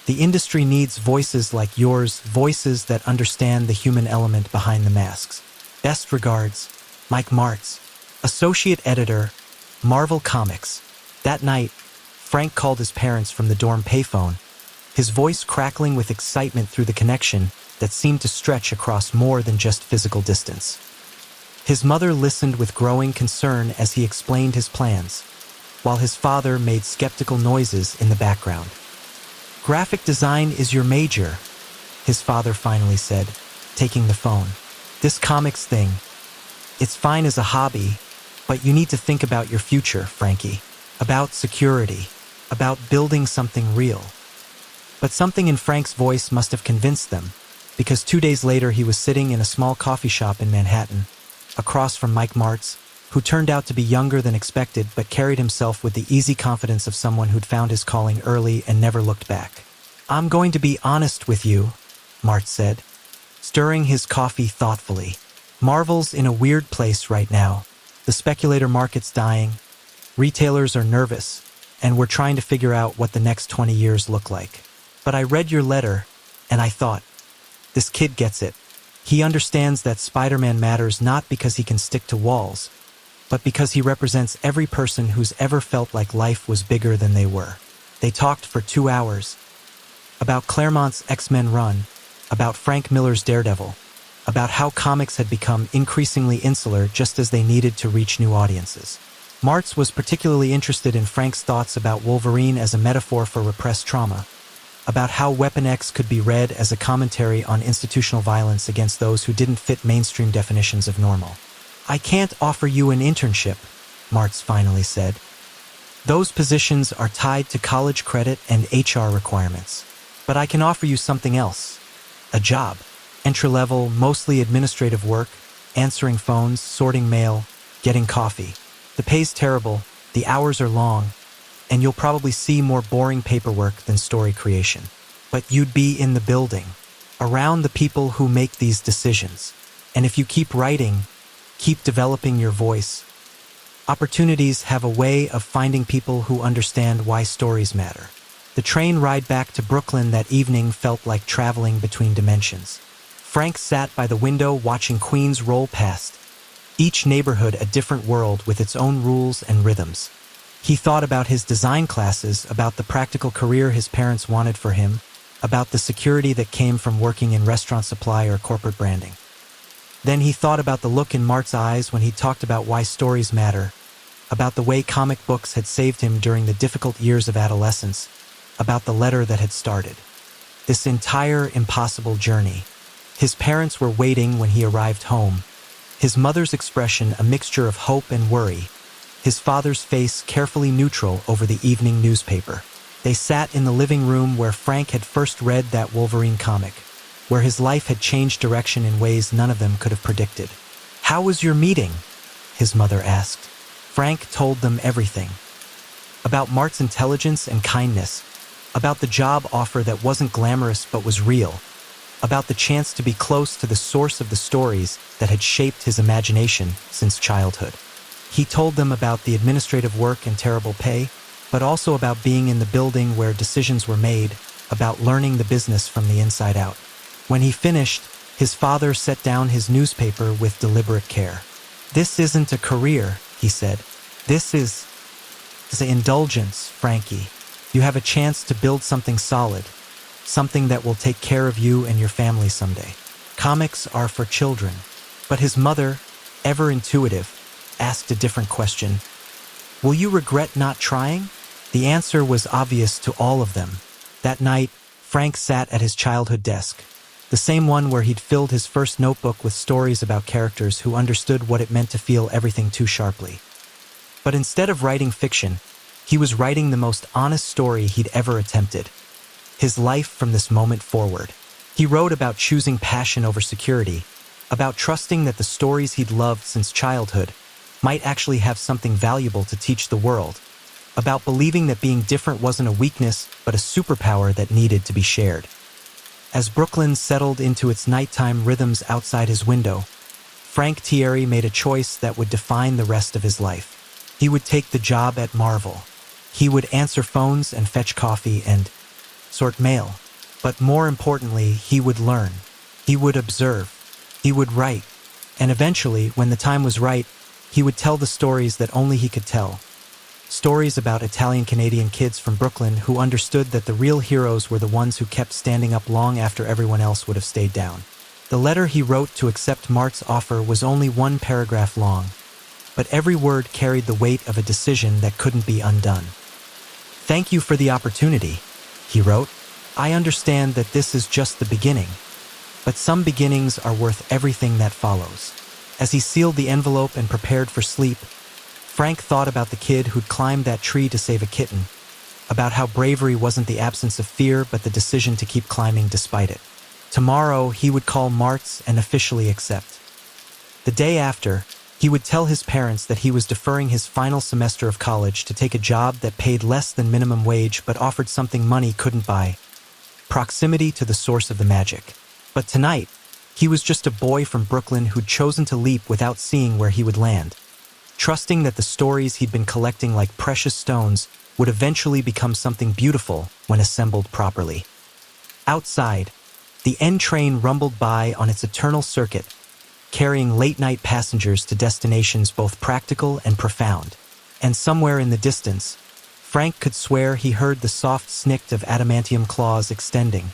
The industry needs voices like yours, voices that understand the human element behind the masks. Best regards, Mike Martz, Associate Editor, Marvel Comics." That night, Frank called his parents from the dorm payphone, his voice crackling with excitement through the connection that seemed to stretch across more than just physical distance. His mother listened with growing concern as he explained his plans, while his father made skeptical noises in the background. "Graphic design is your major," his father finally said, taking the phone. "This comics thing, it's fine as a hobby, but you need to think about your future, Frankie. About security, about building something real." But something in Frank's voice must have convinced them, because 2 days later he was sitting in a small coffee shop in Manhattan, across from Mike Martz, who turned out to be younger than expected but carried himself with the easy confidence of someone who'd found his calling early and never looked back. "I'm going to be honest with you," Martz said, stirring his coffee thoughtfully. "Marvel's in a weird place right now. The speculator market's dying, retailers are nervous, and we're trying to figure out what the next 20 years look like. But I read your letter, and I thought, this kid gets it. He understands that Spider-Man matters not because he can stick to walls, but because he represents every person who's ever felt like life was bigger than they were." They talked for 2 hours, about Claremont's X-Men run, about Frank Miller's Daredevil, about how comics had become increasingly insular just as they needed to reach new audiences. Martz was particularly interested in Frank's thoughts about Wolverine as a metaphor for repressed trauma, about how Weapon X could be read as a commentary on institutional violence against those who didn't fit mainstream definitions of normal. "I can't offer you an internship," Martz finally said. "Those positions are tied to college credit and HR requirements. But I can offer you something else. A job. Entry-level, mostly administrative work, answering phones, sorting mail, getting coffee. The pay's terrible, the hours are long, and you'll probably see more boring paperwork than story creation. But you'd be in the building, around the people who make these decisions. And if you keep writing, keep developing your voice, opportunities have a way of finding people who understand why stories matter." The train ride back to Brooklyn that evening felt like traveling between dimensions. Frank sat by the window watching Queens roll past, each neighborhood a different world with its own rules and rhythms. He thought about his design classes, about the practical career his parents wanted for him, about the security that came from working in restaurant supply or corporate branding. Then he thought about the look in Mart's eyes when he talked about why stories matter, about the way comic books had saved him during the difficult years of adolescence, about the letter that had started this entire impossible journey. His parents were waiting when he arrived home, his mother's expression a mixture of hope and worry, his father's face carefully neutral over the evening newspaper. They sat in the living room where Frank had first read that Wolverine comic, where his life had changed direction in ways none of them could have predicted. "How was your meeting?" his mother asked. Frank told them everything. About Mart's intelligence and kindness, about the job offer that wasn't glamorous but was real, about the chance to be close to the source of the stories that had shaped his imagination since childhood. He told them about the administrative work and terrible pay, but also about being in the building where decisions were made, about learning the business from the inside out. When he finished, his father set down his newspaper with deliberate care. "This isn't a career," he said. "This is an indulgence, Frankie. You have a chance to build something solid, something that will take care of you and your family someday. Comics are for children." But his mother, ever intuitive, asked a different question. "Will you regret not trying?" The answer was obvious to all of them. That night, Frank sat at his childhood desk, the same one where he'd filled his first notebook with stories about characters who understood what it meant to feel everything too sharply. But instead of writing fiction, he was writing the most honest story he'd ever attempted. His life from this moment forward. He wrote about choosing passion over security, about trusting that the stories he'd loved since childhood might actually have something valuable to teach the world, about believing that being different wasn't a weakness but a superpower that needed to be shared. As Brooklyn settled into its nighttime rhythms outside his window, Frank Tieri made a choice that would define the rest of his life. He would take the job at Marvel. He would answer phones and fetch coffee and sort mail. But more importantly, he would learn. He would observe. He would write. And eventually, when the time was right, he would tell the stories that only he could tell. Stories about Italian-Canadian kids from Brooklyn who understood that the real heroes were the ones who kept standing up long after everyone else would have stayed down. The letter he wrote to accept Mart's offer was only one paragraph long, but every word carried the weight of a decision that couldn't be undone. "Thank you for the opportunity," he wrote. "I understand that this is just the beginning, but some beginnings are worth everything that follows." As he sealed the envelope and prepared for sleep, Frank thought about the kid who'd climbed that tree to save a kitten, about how bravery wasn't the absence of fear but the decision to keep climbing despite it. Tomorrow, he would call Martz and officially accept. The day after, he would tell his parents that he was deferring his final semester of college to take a job that paid less than minimum wage but offered something money couldn't buy: proximity to the source of the magic. But tonight, he was just a boy from Brooklyn who'd chosen to leap without seeing where he would land, trusting that the stories he'd been collecting like precious stones would eventually become something beautiful when assembled properly. Outside, the N train rumbled by on its eternal circuit, carrying late-night passengers to destinations both practical and profound. And somewhere in the distance, Frank could swear he heard the soft snick of adamantium claws extending,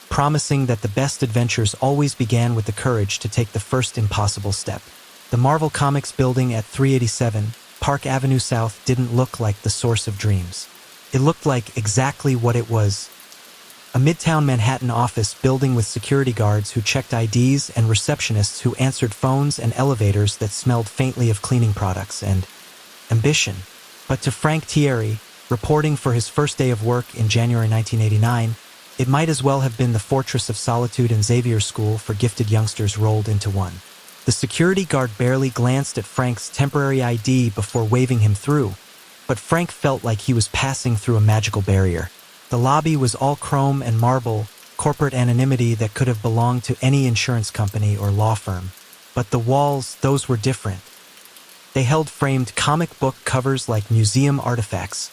promising that the best adventures always began with the courage to take the first impossible step. The Marvel Comics building at 387 Park Avenue South didn't look like the source of dreams. It looked like exactly what it was: a midtown Manhattan office building with security guards who checked IDs and receptionists who answered phones and elevators that smelled faintly of cleaning products and ambition. But to Frank Tieri, reporting for his first day of work in January 1989, it might as well have been the fortress of solitude and Xavier School for gifted youngsters rolled into one. The security guard barely glanced at Frank's temporary ID before waving him through, but Frank felt like he was passing through a magical barrier. The lobby was all chrome and marble, corporate anonymity that could have belonged to any insurance company or law firm. But the walls, those were different. They held framed comic book covers like museum artifacts,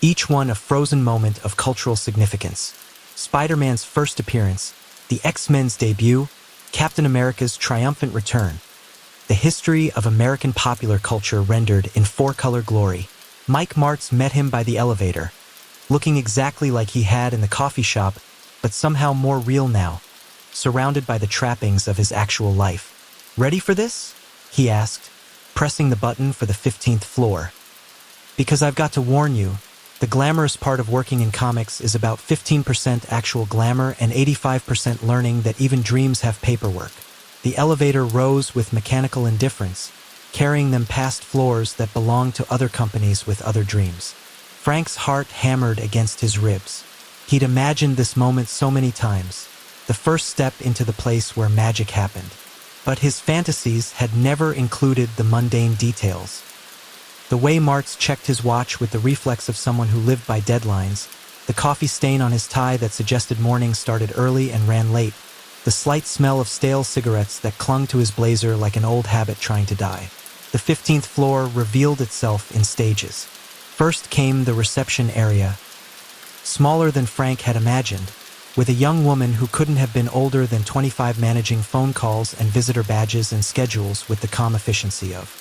each one a frozen moment of cultural significance. Spider-Man's first appearance, the X-Men's debut, Captain America's triumphant return. The history of American popular culture rendered in four-color glory. Mike Martz met him by the elevator, looking exactly like he had in the coffee shop, but somehow more real now, surrounded by the trappings of his actual life. "Ready for this?" he asked, pressing the button for the 15th floor. "Because I've got to warn you, the glamorous part of working in comics is about 15% actual glamour and 85% learning that even dreams have paperwork." The elevator rose with mechanical indifference, carrying them past floors that belonged to other companies with other dreams. Frank's heart hammered against his ribs. He'd imagined this moment so many times, the first step into the place where magic happened. But his fantasies had never included the mundane details. The way Martz checked his watch with the reflex of someone who lived by deadlines, the coffee stain on his tie that suggested mornings started early and ran late, the slight smell of stale cigarettes that clung to his blazer like an old habit trying to die. The 15th floor revealed itself in stages. First came the reception area, smaller than Frank had imagined, with a young woman who couldn't have been older than 25 managing phone calls and visitor badges and schedules with the calm efficiency of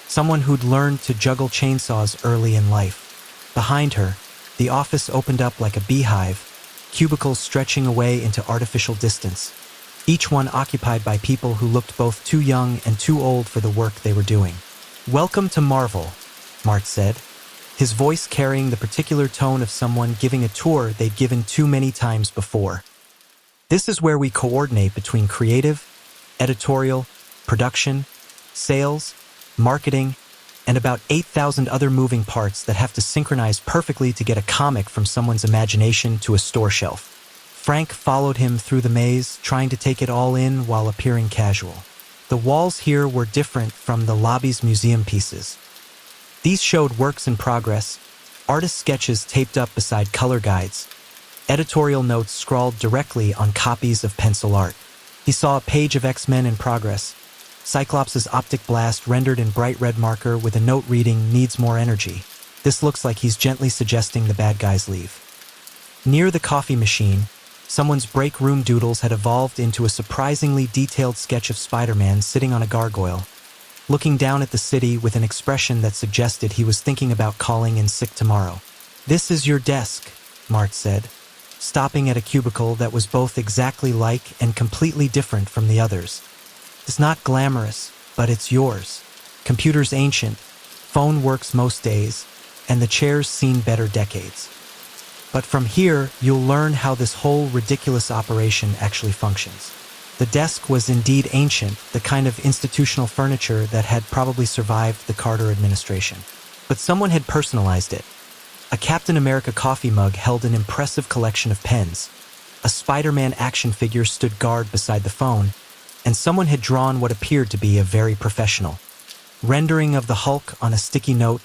someone who'd learned to juggle chainsaws early in life. Behind her, the office opened up like a beehive, cubicles stretching away into artificial distance, each one occupied by people who looked both too young and too old for the work they were doing. "Welcome to Marvel," Martz said, his voice carrying the particular tone of someone giving a tour they'd given too many times before. "This is where we coordinate between creative, editorial, production, sales, marketing, and about 8,000 other moving parts that have to synchronize perfectly to get a comic from someone's imagination to a store shelf." Frank followed him through the maze, trying to take it all in while appearing casual. The walls here were different from the lobby's museum pieces. These showed works in progress, artist sketches taped up beside color guides, editorial notes scrawled directly on copies of pencil art. He saw a page of X-Men in progress, Cyclops' optic blast rendered in bright red marker with a note reading, "Needs more energy. This looks like he's gently suggesting the bad guys leave." Near the coffee machine, someone's break room doodles had evolved into a surprisingly detailed sketch of Spider-Man sitting on a gargoyle, looking down at the city with an expression that suggested he was thinking about calling in sick tomorrow. "This is your desk," Martz said, stopping at a cubicle that was both exactly like and completely different from the others. "It's not glamorous, but it's yours. Computer's ancient, phone works most days, and the chair's seen better decades. But from here, you'll learn how this whole ridiculous operation actually functions." The desk was indeed ancient, the kind of institutional furniture that had probably survived the Carter administration. But someone had personalized it. A Captain America coffee mug held an impressive collection of pens. A Spider-Man action figure stood guard beside the phone, and someone had drawn what appeared to be a very professional rendering of the Hulk on a sticky note,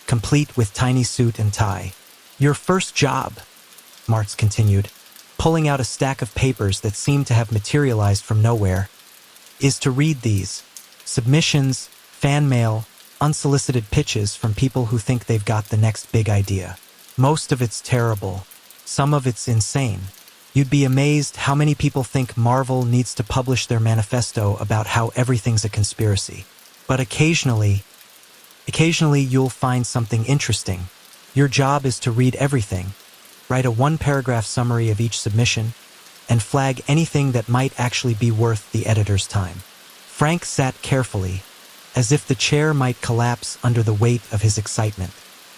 complete with tiny suit and tie. "Your first job," Martz continued, pulling out a stack of papers that seemed to have materialized from nowhere, "is to read these submissions, fan mail, unsolicited pitches from people who think they've got the next big idea. Most of it's terrible. Some of it's insane. You'd be amazed how many people think Marvel needs to publish their manifesto about how everything's a conspiracy. But occasionally you'll find something interesting. Your job is to read everything, write a one-paragraph summary of each submission, and flag anything that might actually be worth the editor's time. Frank sat carefully, as if the chair might collapse under the weight of his excitement.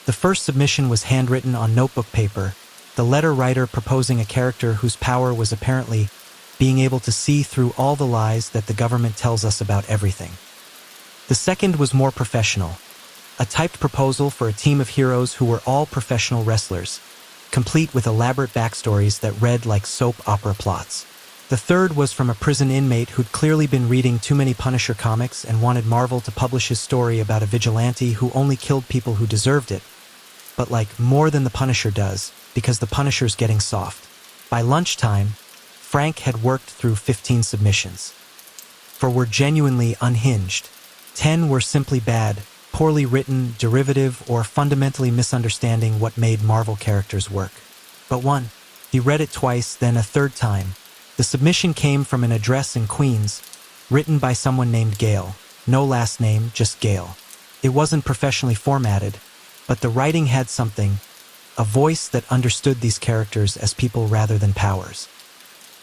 The first submission was handwritten on notebook paper, the letter writer proposing a character whose power was apparently being able to see through all the lies that the government tells us about everything. The second was more professional, a typed proposal for a team of heroes who were all professional wrestlers, complete with elaborate backstories that read like soap opera plots. The third was from a prison inmate who'd clearly been reading too many Punisher comics and wanted Marvel to publish his story about a vigilante who only killed people who deserved it, but like more than the Punisher does, because the Punisher's getting soft. By lunchtime, Frank had worked through 15 submissions. 4 were genuinely unhinged. 10 were simply bad, poorly written, derivative, or fundamentally misunderstanding what made Marvel characters work. But one, he read it twice, then a third time. The submission came from an address in Queens, written by someone named Gail. No last name, just Gail. It wasn't professionally formatted, but the writing had something, a voice that understood these characters as people rather than powers.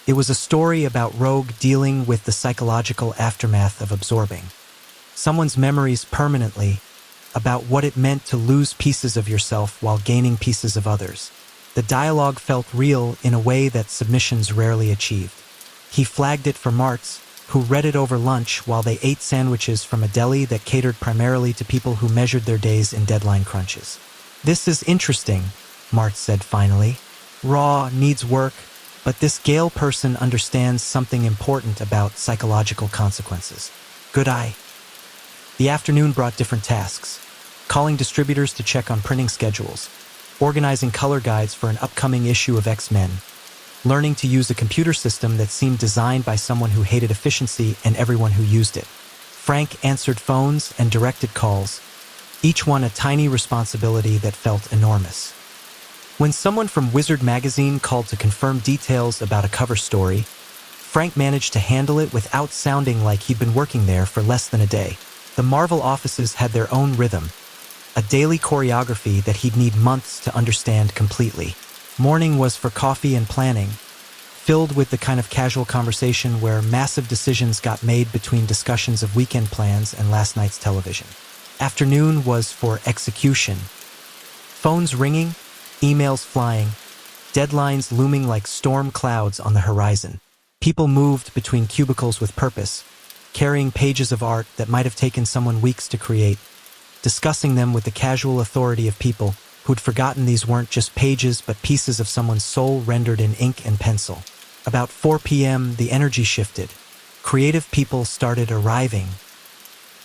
It was a story about Rogue dealing with the psychological aftermath of absorbing someone's memories permanently, about what it meant to lose pieces of yourself while gaining pieces of others. The dialogue felt real in a way that submissions rarely achieved. He flagged it for Martz, who read it over lunch while they ate sandwiches from a deli that catered primarily to people who measured their days in deadline crunches. "This is interesting," Martz said finally. "Raw, needs work, but this Gale person understands something important about psychological consequences. Good eye." The afternoon brought different tasks: calling distributors to check on printing schedules, organizing color guides for an upcoming issue of X-Men, learning to use a computer system that seemed designed by someone who hated efficiency and everyone who used it. Frank answered phones and directed calls, each one a tiny responsibility that felt enormous. When someone from Wizard magazine called to confirm details about a cover story, Frank managed to handle it without sounding like he'd been working there for less than a day. The Marvel offices had their own rhythm, a daily choreography that he'd need months to understand completely. Morning was for coffee and planning, filled with the kind of casual conversation where massive decisions got made between discussions of weekend plans and last night's television. Afternoon was for execution. Phones ringing, emails flying, deadlines looming like storm clouds on the horizon. People moved between cubicles with purpose, carrying pages of art that might have taken someone weeks to create, discussing them with the casual authority of people who'd forgotten these weren't just pages but pieces of someone's soul rendered in ink and pencil. About 4 p.m., the energy shifted. Creative people started arriving.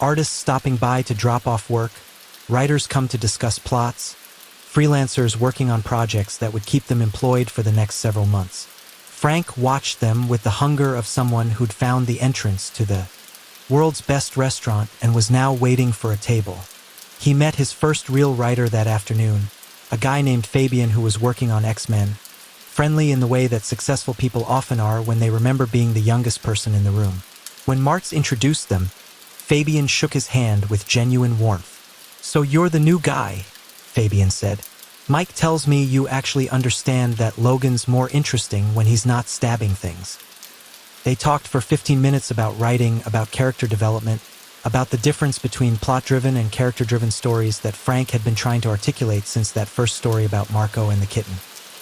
Artists stopping by to drop off work, writers come to discuss plots, freelancers working on projects that would keep them employed for the next several months. Frank watched them with the hunger of someone who'd found the entrance to the world's best restaurant and was now waiting for a table. He met his first real writer that afternoon, a guy named Fabian who was working on X-Men, friendly in the way that successful people often are when they remember being the youngest person in the room. When Martz introduced them, Fabian shook his hand with genuine warmth. "So you're the new guy," Fabian said. "Mike tells me you actually understand that Logan's more interesting when he's not stabbing things." They talked for 15 minutes about writing, about character development, about the difference between plot-driven and character-driven stories that Frank had been trying to articulate since that first story about Marco and the kitten.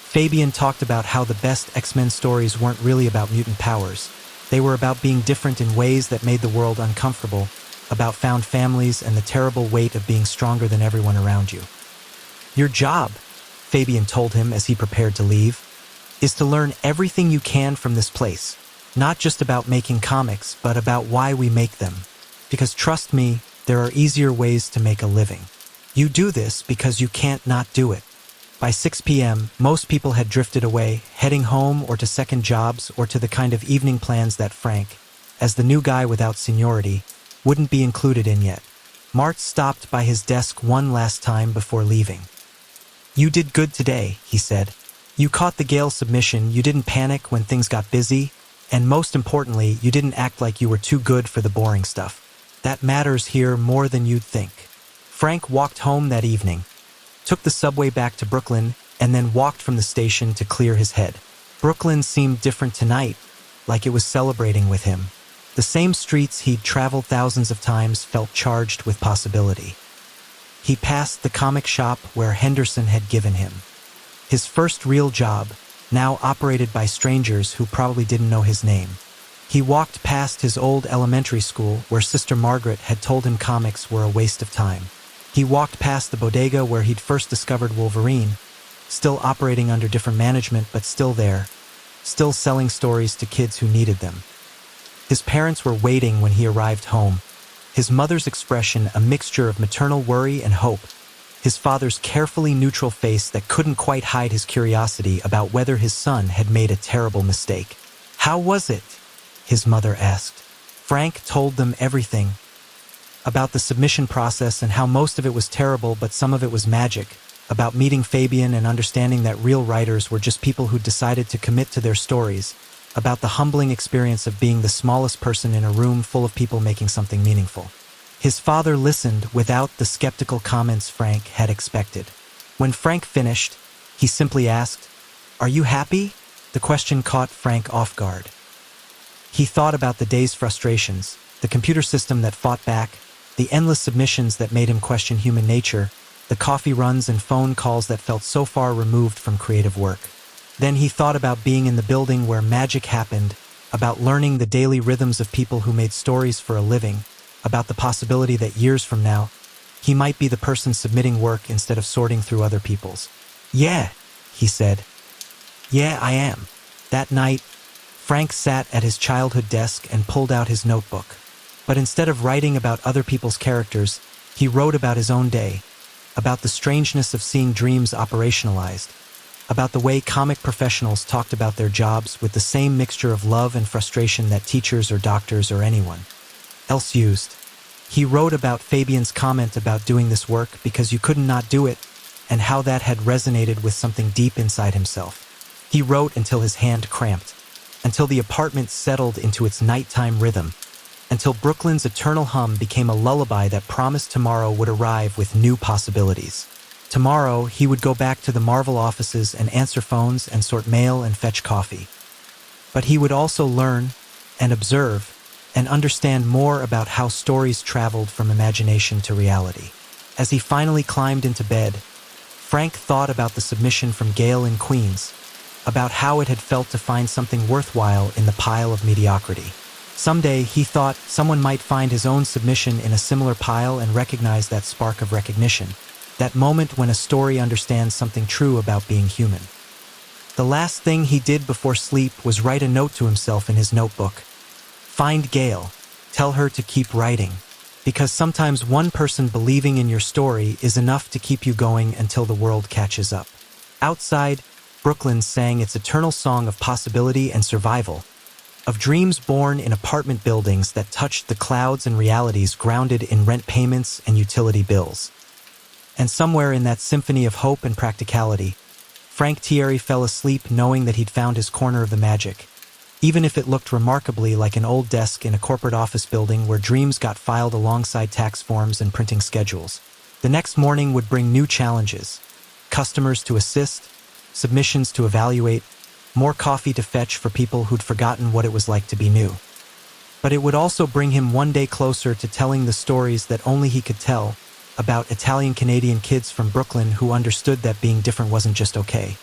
Fabian talked about how the best X-Men stories weren't really about mutant powers. They were about being different in ways that made the world uncomfortable, about found families and the terrible weight of being stronger than everyone around you. "Your job," Fabian told him as he prepared to leave, "is to learn everything you can from this place. Not just about making comics, but about why we make them. Because trust me, there are easier ways to make a living. You do this because you can't not do it." By 6 p.m., most people had drifted away, heading home or to second jobs or to the kind of evening plans that Frank, as the new guy without seniority, wouldn't be included in yet. Martz stopped by his desk one last time before leaving. "You did good today," he said. "You caught the Gale submission, you didn't panic when things got busy, and most importantly, you didn't act like you were too good for the boring stuff. That matters here more than you'd think." Frank walked home that evening, took the subway back to Brooklyn, and then walked from the station to clear his head. Brooklyn seemed different tonight, like it was celebrating with him. The same streets he'd traveled thousands of times felt charged with possibility. He passed the comic shop where Henderson had given him his first real job, now operated by strangers who probably didn't know his name. He walked past his old elementary school where Sister Margaret had told him comics were a waste of time. He walked past the bodega where he'd first discovered Wolverine, still operating under different management but still there, still selling stories to kids who needed them. His parents were waiting when he arrived home, his mother's expression a mixture of maternal worry and hope, his father's carefully neutral face that couldn't quite hide his curiosity about whether his son had made a terrible mistake. "How was it?" his mother asked. Frank told them everything about the submission process and how most of it was terrible but some of it was magic, about meeting Fabian and understanding that real writers were just people who decided to commit to their stories, about the humbling experience of being the smallest person in a room full of people making something meaningful. His father listened without the skeptical comments Frank had expected. When Frank finished, he simply asked, "Are you happy?" The question caught Frank off guard. He thought about the day's frustrations, the computer system that fought back, the endless submissions that made him question human nature, the coffee runs and phone calls that felt so far removed from creative work. Then he thought about being in the building where magic happened, about learning the daily rhythms of people who made stories for a living, about the possibility that years from now, he might be the person submitting work instead of sorting through other people's. "Yeah," he said. "Yeah, I am." That night, Frank sat at his childhood desk and pulled out his notebook. But instead of writing about other people's characters, he wrote about his own day, about the strangeness of seeing dreams operationalized, about the way comic professionals talked about their jobs with the same mixture of love and frustration that teachers or doctors or anyone else used. He wrote about Fabian's comment about doing this work because you couldn't not do it, and how that had resonated with something deep inside himself. He wrote until his hand cramped, until the apartment settled into its nighttime rhythm, until Brooklyn's eternal hum became a lullaby that promised tomorrow would arrive with new possibilities. Tomorrow, he would go back to the Marvel offices and answer phones and sort mail and fetch coffee. But he would also learn and observe and understand more about how stories traveled from imagination to reality. As he finally climbed into bed, Frank thought about the submission from Gail in Queens, about how it had felt to find something worthwhile in the pile of mediocrity. Someday, he thought someone might find his own submission in a similar pile and recognize that spark of recognition, that moment when a story understands something true about being human. The last thing he did before sleep was write a note to himself in his notebook. Find Gail. Tell her to keep writing. Because sometimes one person believing in your story is enough to keep you going until the world catches up. Outside, Brooklyn sang its eternal song of possibility and survival, of dreams born in apartment buildings that touched the clouds and realities grounded in rent payments and utility bills. And somewhere in that symphony of hope and practicality, Frank Tieri fell asleep knowing that he'd found his corner of the magic, even if it looked remarkably like an old desk in a corporate office building where dreams got filed alongside tax forms and printing schedules. The next morning would bring new challenges, customers to assist, submissions to evaluate, more coffee to fetch for people who'd forgotten what it was like to be new. But it would also bring him one day closer to telling the stories that only he could tell, about Italian-Canadian kids from Brooklyn who understood that being different wasn't just okay.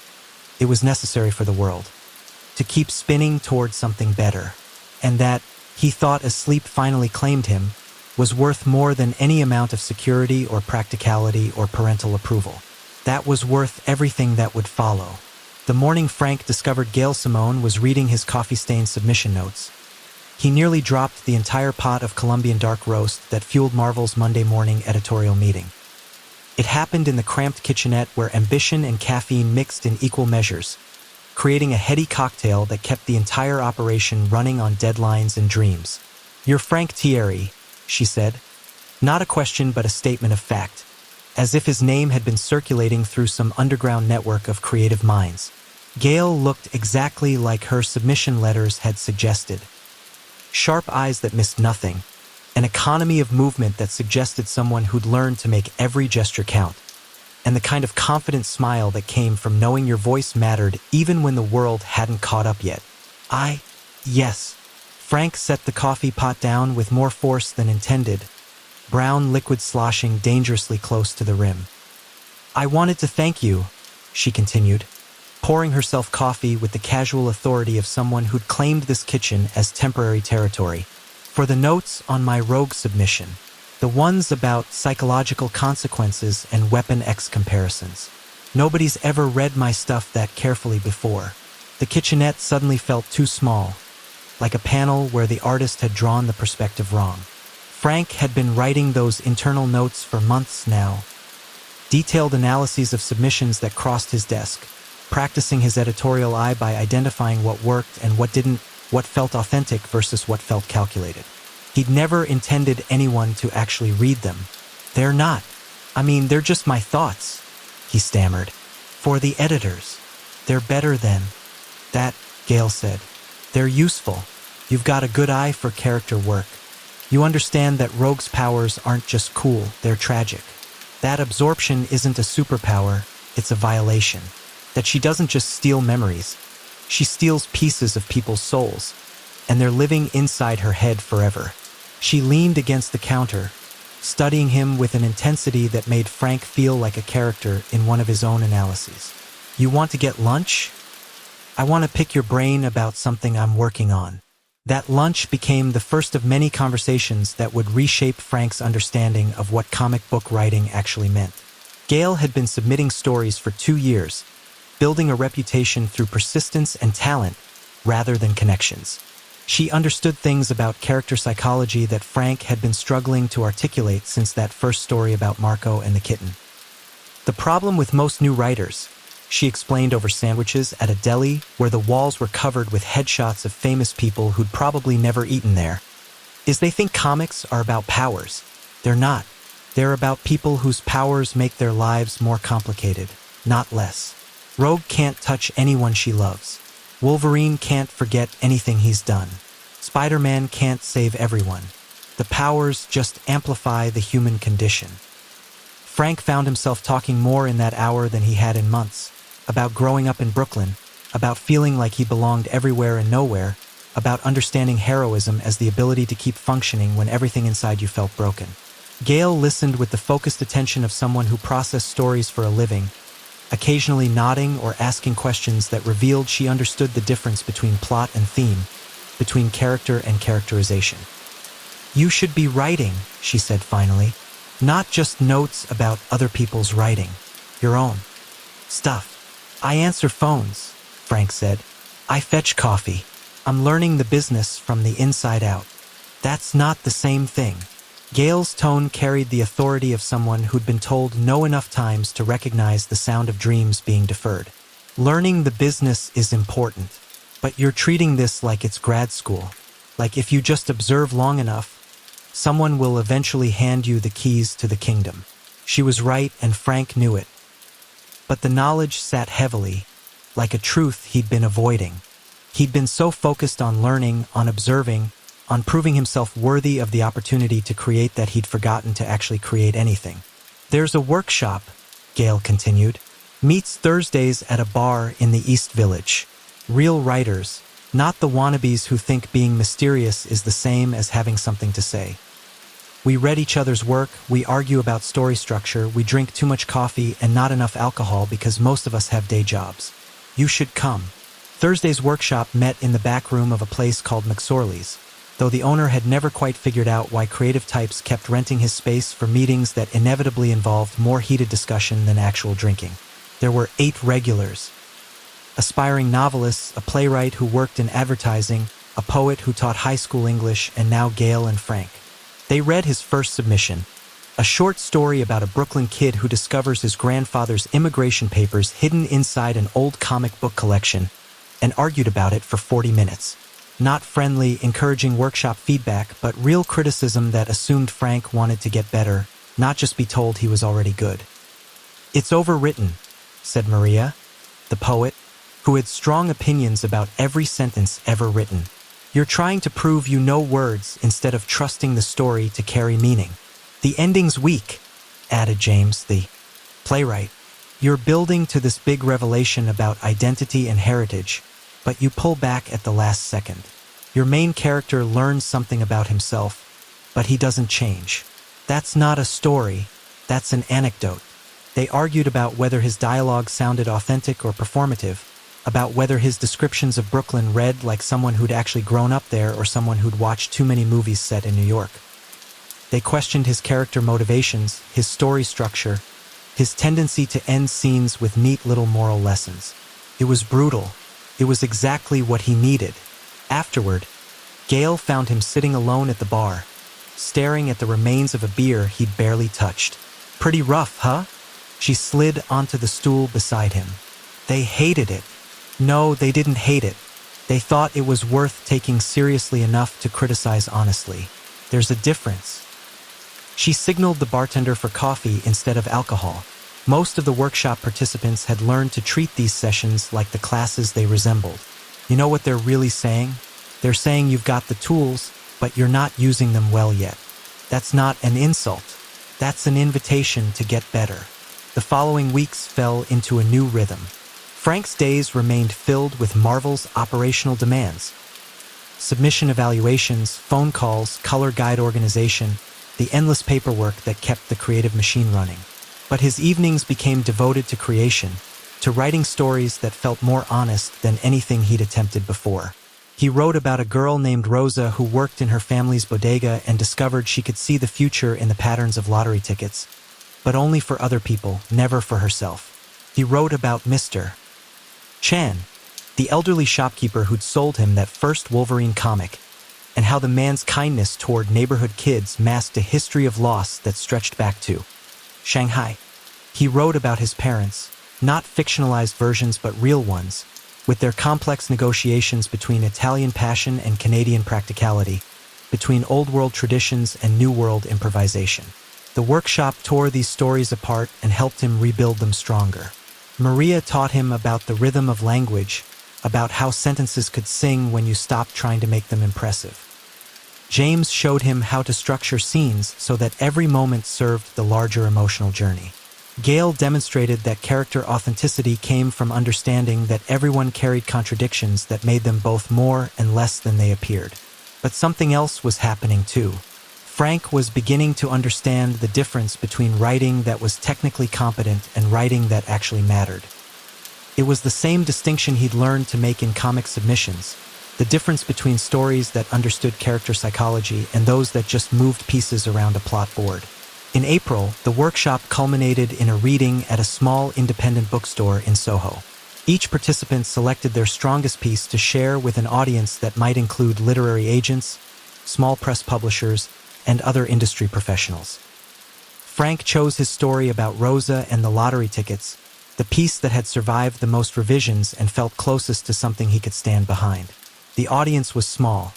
It was necessary for the world to keep spinning towards something better, and that, he thought as sleep finally claimed him, was worth more than any amount of security or practicality or parental approval. That was worth everything that would follow. The morning Frank discovered Gail Simone was reading his coffee-stained submission notes. He nearly dropped the entire pot of Colombian dark roast that fueled Marvel's Monday morning editorial meeting. It happened in the cramped kitchenette where ambition and caffeine mixed in equal measures, creating a heady cocktail that kept the entire operation running on deadlines and dreams. "You're Frank Tieri," she said. Not a question but a statement of fact, as if his name had been circulating through some underground network of creative minds. Gail looked exactly like her submission letters had suggested. Sharp eyes that missed nothing, an economy of movement that suggested someone who'd learned to make every gesture count. and the kind of confident smile that came from knowing your voice mattered even when the world hadn't caught up yet. Yes. Frank set the coffee pot down with more force than intended, brown liquid sloshing dangerously close to the rim. I wanted to thank you, she continued, pouring herself coffee with the casual authority of someone who'd claimed this kitchen as temporary territory, for the notes on my rogue submission, the ones about psychological consequences and Weapon X comparisons. Nobody's ever read my stuff that carefully before. The kitchenette suddenly felt too small, like a panel where the artist had drawn the perspective wrong. Frank had been writing those internal notes for months now, detailed analyses of submissions that crossed his desk, practicing his editorial eye by identifying what worked and what didn't, what felt authentic versus what felt calculated. He'd never intended anyone to actually read them. They're just my thoughts, he stammered. For the editors. They're better than that, Gail said. They're useful. You've got a good eye for character work. You understand that Rogue's powers aren't just cool, they're tragic. That absorption isn't a superpower, it's a violation. That she doesn't just steal memories, she steals pieces of people's souls, and they're living inside her head forever. She leaned against the counter, studying him with an intensity that made Frank feel like a character in one of his own analyses. You want to get lunch? I want to pick your brain about something I'm working on. That lunch became the first of many conversations that would reshape Frank's understanding of what comic book writing actually meant. Gail had been submitting stories for 2 years, building a reputation through persistence and talent rather than connections. She understood things about character psychology that Frank had been struggling to articulate since that first story about Marco and the kitten. The problem with most new writers, she explained over sandwiches at a deli where the walls were covered with headshots of famous people who'd probably never eaten there, is they think comics are about powers. They're not. They're about people whose powers make their lives more complicated, not less. Rogue can't touch anyone she loves. Wolverine can't forget anything he's done. Spider-Man can't save everyone. The powers just amplify the human condition. Frank found himself talking more in that hour than he had in months, about growing up in Brooklyn, about feeling like he belonged everywhere and nowhere, about understanding heroism as the ability to keep functioning when everything inside you felt broken. Gail listened with the focused attention of someone who processed stories for a living, occasionally nodding or asking questions that revealed she understood the difference between plot and theme, between character and characterization. You should be writing, she said finally, not just notes about other people's writing, your own stuff. I answer phones, Frank said. I fetch coffee. I'm learning the business from the inside out. That's not the same thing. Gail's tone carried the authority of someone who'd been told no enough times to recognize the sound of dreams being deferred. Learning the business is important, but you're treating this like it's grad school. Like if you just observe long enough, someone will eventually hand you the keys to the kingdom. She was right, and Frank knew it. But the knowledge sat heavily, like a truth he'd been avoiding. He'd been so focused on learning, on observing, on proving himself worthy of the opportunity to create that he'd forgotten to actually create anything. There's a workshop, Gail continued. Meets Thursdays at a bar in the East Village. Real writers, not the wannabes who think being mysterious is the same as having something to say. We read each other's work, we argue about story structure, we drink too much coffee and not enough alcohol because most of us have day jobs. You should come. Thursday's workshop met in the back room of a place called McSorley's, though the owner had never quite figured out why creative types kept renting his space for meetings that inevitably involved more heated discussion than actual drinking. There were 8 regulars. Aspiring novelists, a playwright who worked in advertising, a poet who taught high school English, and now Gail and Frank. They read his first submission, a short story about a Brooklyn kid who discovers his grandfather's immigration papers hidden inside an old comic book collection, and argued about it for 40 minutes. Not friendly, encouraging workshop feedback, but real criticism that assumed Frank wanted to get better, not just be told he was already good. It's overwritten, said Maria, the poet, who had strong opinions about every sentence ever written. You're trying to prove you know words instead of trusting the story to carry meaning. The ending's weak, added James, the playwright. You're building to this big revelation about identity and heritage, but you pull back at the last second. Your main character learns something about himself, but he doesn't change. That's not a story, that's an anecdote. They argued about whether his dialogue sounded authentic or performative, about whether his descriptions of Brooklyn read like someone who'd actually grown up there or someone who'd watched too many movies set in New York. They questioned his character motivations, his story structure, his tendency to end scenes with neat little moral lessons. It was brutal. It was exactly what he needed. Afterward, Gail found him sitting alone at the bar, staring at the remains of a beer he'd barely touched. Pretty rough, huh? She slid onto the stool beside him. They hated it. No, they didn't hate it. They thought it was worth taking seriously enough to criticize honestly. There's a difference. She signaled the bartender for coffee instead of alcohol. Most of the workshop participants had learned to treat these sessions like the classes they resembled. You know what they're really saying? They're saying you've got the tools, but you're not using them well yet. That's not an insult. That's an invitation to get better. The following weeks fell into a new rhythm. Frank's days remained filled with Marvel's operational demands. Submission evaluations, phone calls, color guide organization, the endless paperwork that kept the creative machine running. But his evenings became devoted to creation, to writing stories that felt more honest than anything he'd attempted before. He wrote about a girl named Rosa who worked in her family's bodega and discovered she could see the future in the patterns of lottery tickets, but only for other people, never for herself. He wrote about Mr. Chan, the elderly shopkeeper who'd sold him that first Wolverine comic, and how the man's kindness toward neighborhood kids masked a history of loss that stretched back to Shanghai. He wrote about his parents, not fictionalized versions but real ones, with their complex negotiations between Italian passion and Canadian practicality, between old-world traditions and new-world improvisation. The workshop tore these stories apart and helped him rebuild them stronger. Maria taught him about the rhythm of language, about how sentences could sing when you stopped trying to make them impressive. James showed him how to structure scenes so that every moment served the larger emotional journey. Gail demonstrated that character authenticity came from understanding that everyone carried contradictions that made them both more and less than they appeared. But something else was happening too. Frank was beginning to understand the difference between writing that was technically competent and writing that actually mattered. It was the same distinction he'd learned to make in comic submissions, the difference between stories that understood character psychology and those that just moved pieces around a plot board. In April, the workshop culminated in a reading at a small independent bookstore in Soho. Each participant selected their strongest piece to share with an audience that might include literary agents, small press publishers, and other industry professionals. Frank chose his story about Rosa and the lottery tickets, the piece that had survived the most revisions and felt closest to something he could stand behind. The audience was small.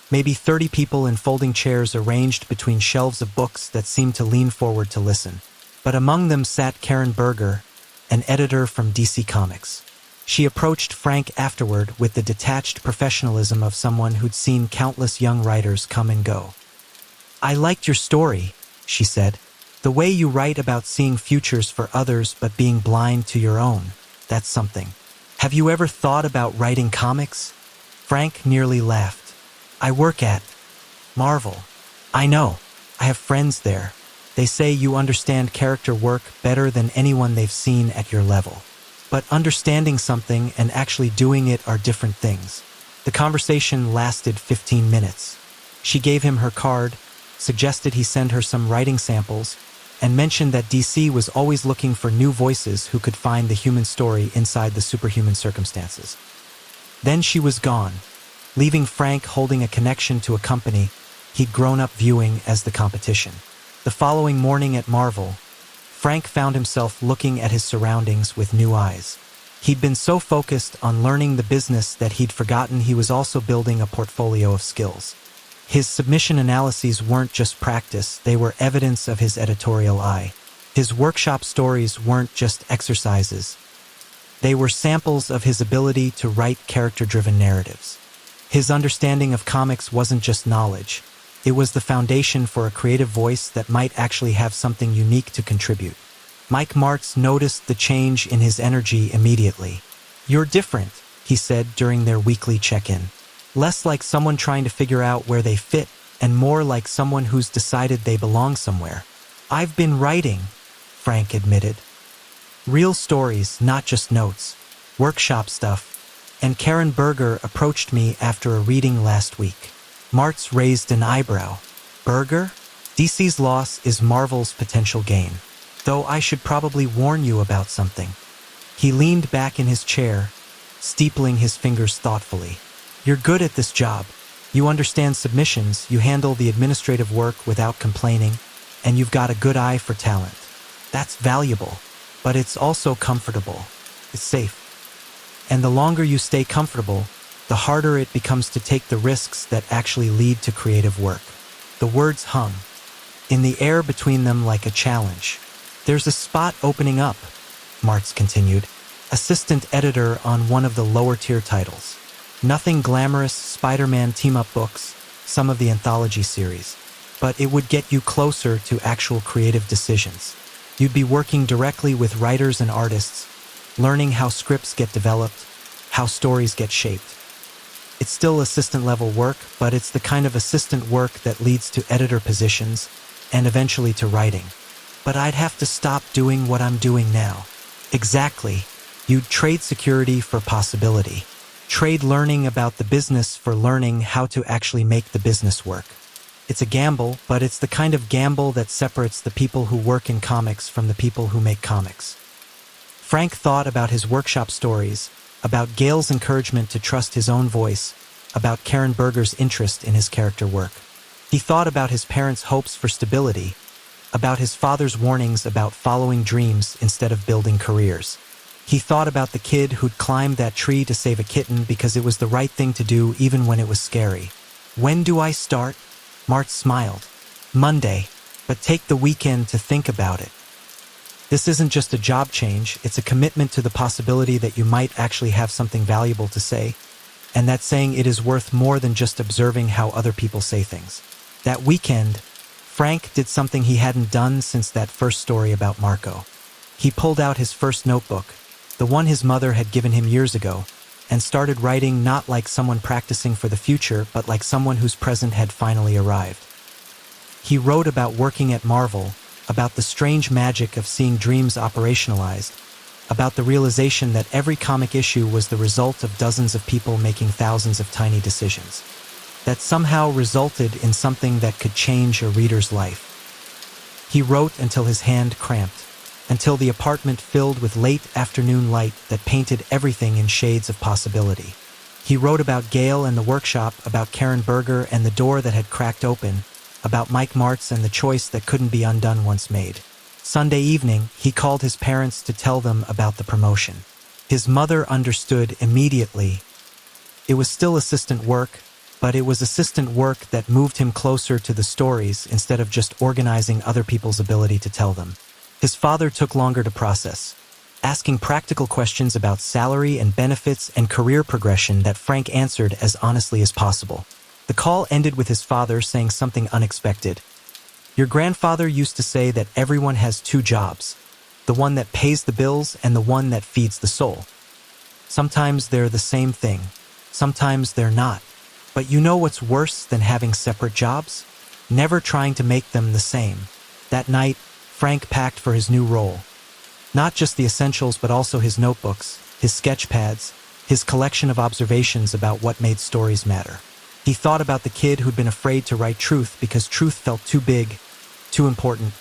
Maybe 30 people in folding chairs arranged between shelves of books that seemed to lean forward to listen. But among them sat Karen Berger, an editor from DC Comics. She approached Frank afterward with the detached professionalism of someone who'd seen countless young writers come and go. "I liked your story," she said. "The way you write about seeing futures for others but being blind to your own, that's something. Have you ever thought about writing comics?" Frank nearly laughed. "I work at Marvel. I know. I have friends there. They say you understand character work better than anyone they've seen at your level. But understanding something and actually doing it are different things." The conversation lasted 15 minutes. She gave him her card, suggested he send her some writing samples, and mentioned that DC was always looking for new voices who could find the human story inside the superhuman circumstances. Then she was gone, leaving Frank holding a connection to a company he'd grown up viewing as the competition. The following morning at Marvel, Frank found himself looking at his surroundings with new eyes. He'd been so focused on learning the business that he'd forgotten he was also building a portfolio of skills. His submission analyses weren't just practice, they were evidence of his editorial eye. His workshop stories weren't just exercises. They were samples of his ability to write character-driven narratives. His understanding of comics wasn't just knowledge. It was the foundation for a creative voice that might actually have something unique to contribute. Mike Martz noticed the change in his energy immediately. "You're different," he said during their weekly check-in. "Less like someone trying to figure out where they fit, and more like someone who's decided they belong somewhere." "I've been writing," Frank admitted. "Real stories, not just notes. Workshop stuff. And Karen Berger approached me after a reading last week." Martz raised an eyebrow. "Berger? DC's loss is Marvel's potential gain. Though I should probably warn you about something." He leaned back in his chair, steepling his fingers thoughtfully. "You're good at this job. You understand submissions, you handle the administrative work without complaining, and you've got a good eye for talent. That's valuable, but it's also comfortable. It's safe. And the longer you stay comfortable, the harder it becomes to take the risks that actually lead to creative work." The words hung in the air between them like a challenge. "There's a spot opening up," Martz continued. "Assistant editor on one of the lower-tier titles. Nothing glamorous, Spider-Man team-up books, some of the anthology series. But it would get you closer to actual creative decisions. You'd be working directly with writers and artists, learning how scripts get developed, how stories get shaped. It's still assistant-level work, but it's the kind of assistant work that leads to editor positions and eventually to writing. But I'd have to stop doing what I'm doing now." "Exactly. You'd trade security for possibility. Trade learning about the business for learning how to actually make the business work. It's a gamble, but it's the kind of gamble that separates the people who work in comics from the people who make comics." Frank thought about his workshop stories, about Gail's encouragement to trust his own voice, about Karen Berger's interest in his character work. He thought about his parents' hopes for stability, about his father's warnings about following dreams instead of building careers. He thought about the kid who'd climbed that tree to save a kitten because it was the right thing to do even when it was scary. "When do I start?" Martz smiled. "Monday, but take the weekend to think about it. This isn't just a job change, it's a commitment to the possibility that you might actually have something valuable to say, and that saying it is worth more than just observing how other people say things." That weekend, Frank did something he hadn't done since that first story about Marco. He pulled out his first notebook, the one his mother had given him years ago, and started writing not like someone practicing for the future, but like someone whose present had finally arrived. He wrote about working at Marvel, about the strange magic of seeing dreams operationalized, about the realization that every comic issue was the result of dozens of people making thousands of tiny decisions, that somehow resulted in something that could change a reader's life. He wrote until his hand cramped, until the apartment filled with late afternoon light that painted everything in shades of possibility. He wrote about Gail and the workshop, about Karen Berger and the door that had cracked open, about Mike Martz and the choice that couldn't be undone once made. Sunday evening, he called his parents to tell them about the promotion. His mother understood immediately. It was still assistant work, but it was assistant work that moved him closer to the stories instead of just organizing other people's ability to tell them. His father took longer to process, asking practical questions about salary and benefits and career progression that Frank answered as honestly as possible. The call ended with his father saying something unexpected. "Your grandfather used to say that everyone has two jobs, the one that pays the bills and the one that feeds the soul. Sometimes they're the same thing, sometimes they're not. But you know what's worse than having separate jobs? Never trying to make them the same." That night, Frank packed for his new role. Not just the essentials, but also his notebooks, his sketch pads, his collection of observations about what made stories matter. He thought about the kid who'd been afraid to write truth because truth felt too big, too important,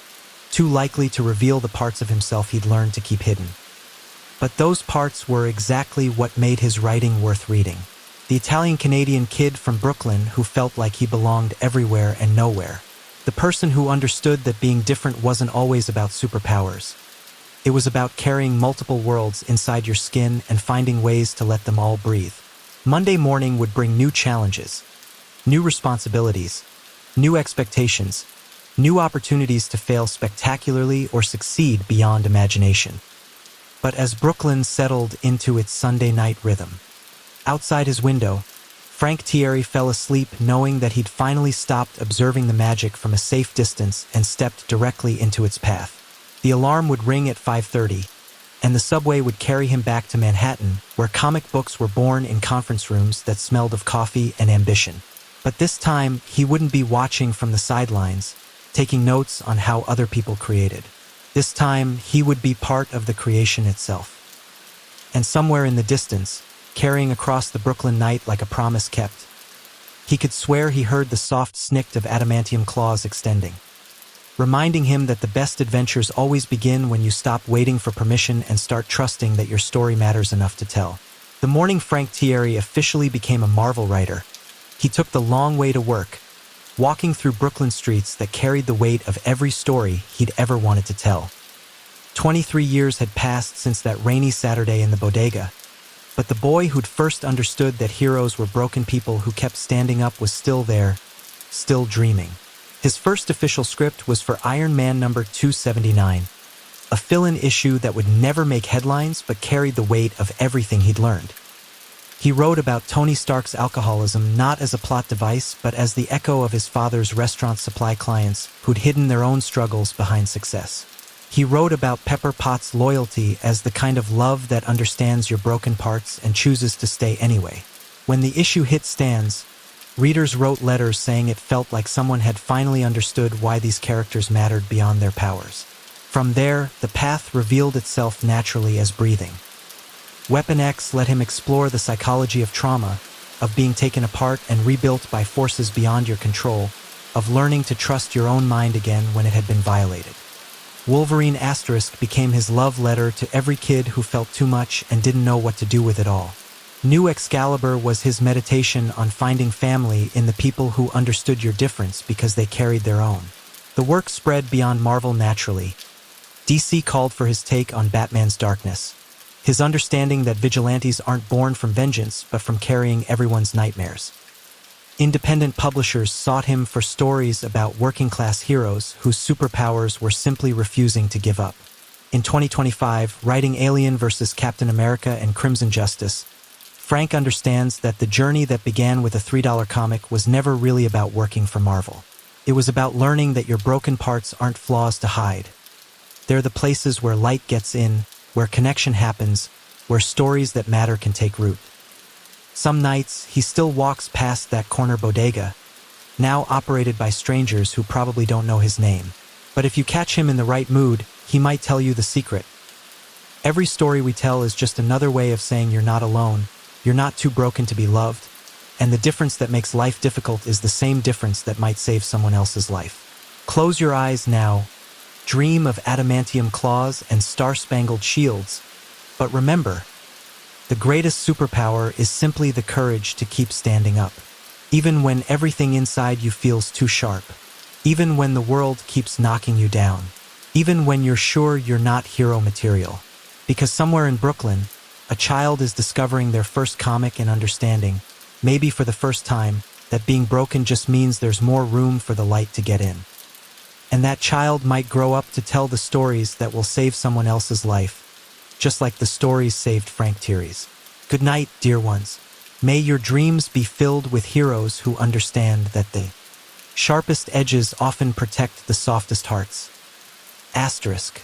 too likely to reveal the parts of himself he'd learned to keep hidden. But those parts were exactly what made his writing worth reading. The Italian-Canadian kid from Brooklyn who felt like he belonged everywhere and nowhere. The person who understood that being different wasn't always about superpowers. It was about carrying multiple worlds inside your skin and finding ways to let them all breathe. Monday morning would bring new challenges, new responsibilities, new expectations, new opportunities to fail spectacularly or succeed beyond imagination. But as Brooklyn settled into its Sunday night rhythm, outside his window, Frank Tieri fell asleep knowing that he'd finally stopped observing the magic from a safe distance and stepped directly into its path. The alarm would ring at 5:30, and the subway would carry him back to Manhattan, where comic books were born in conference rooms that smelled of coffee and ambition. But this time, he wouldn't be watching from the sidelines, taking notes on how other people created. This time, he would be part of the creation itself. And somewhere in the distance, carrying across the Brooklyn night like a promise kept, he could swear he heard the soft snick of adamantium claws extending, reminding him that the best adventures always begin when you stop waiting for permission and start trusting that your story matters enough to tell. The morning Frank Tieri officially became a Marvel writer, he took the long way to work, walking through Brooklyn streets that carried the weight of every story he'd ever wanted to tell. 23 years had passed since that rainy Saturday in the bodega, but the boy who'd first understood that heroes were broken people who kept standing up was still there, still dreaming. His first official script was for Iron Man number 279, a fill-in issue that would never make headlines but carried the weight of everything he'd learned. He wrote about Tony Stark's alcoholism not as a plot device but as the echo of his father's restaurant supply clients who'd hidden their own struggles behind success. He wrote about Pepper Potts' loyalty as the kind of love that understands your broken parts and chooses to stay anyway. When the issue hit stands, readers wrote letters saying it felt like someone had finally understood why these characters mattered beyond their powers. From there, the path revealed itself naturally as breathing. Weapon X let him explore the psychology of trauma, of being taken apart and rebuilt by forces beyond your control, of learning to trust your own mind again when it had been violated. Wolverine Asterisk became his love letter to every kid who felt too much and didn't know what to do with it all. New Excalibur was his meditation on finding family in the people who understood your difference because they carried their own. The work spread beyond Marvel naturally. DC called for his take on Batman's darkness, his understanding that vigilantes aren't born from vengeance but from carrying everyone's nightmares. Independent publishers sought him for stories about working-class heroes whose superpowers were simply refusing to give up. In 2025, writing Alien vs. Captain America and Crimson Justice, Frank understands that the journey that began with a $3 comic was never really about working for Marvel. It was about learning that your broken parts aren't flaws to hide. They're the places where light gets in, where connection happens, where stories that matter can take root. Some nights, he still walks past that corner bodega, now operated by strangers who probably don't know his name. But if you catch him in the right mood, he might tell you the secret. Every story we tell is just another way of saying you're not alone, you're not too broken to be loved, and the difference that makes life difficult is the same difference that might save someone else's life. Close your eyes now, dream of adamantium claws and star-spangled shields, but remember, the greatest superpower is simply the courage to keep standing up, even when everything inside you feels too sharp, even when the world keeps knocking you down, even when you're sure you're not hero material. Because somewhere in Brooklyn, a child is discovering their first comic and understanding, maybe for the first time, that being broken just means there's more room for the light to get in. And that child might grow up to tell the stories that will save someone else's life, just like the stories saved Frank Tieri's. Good night, dear ones. May your dreams be filled with heroes who understand that the sharpest edges often protect the softest hearts. Asterisk.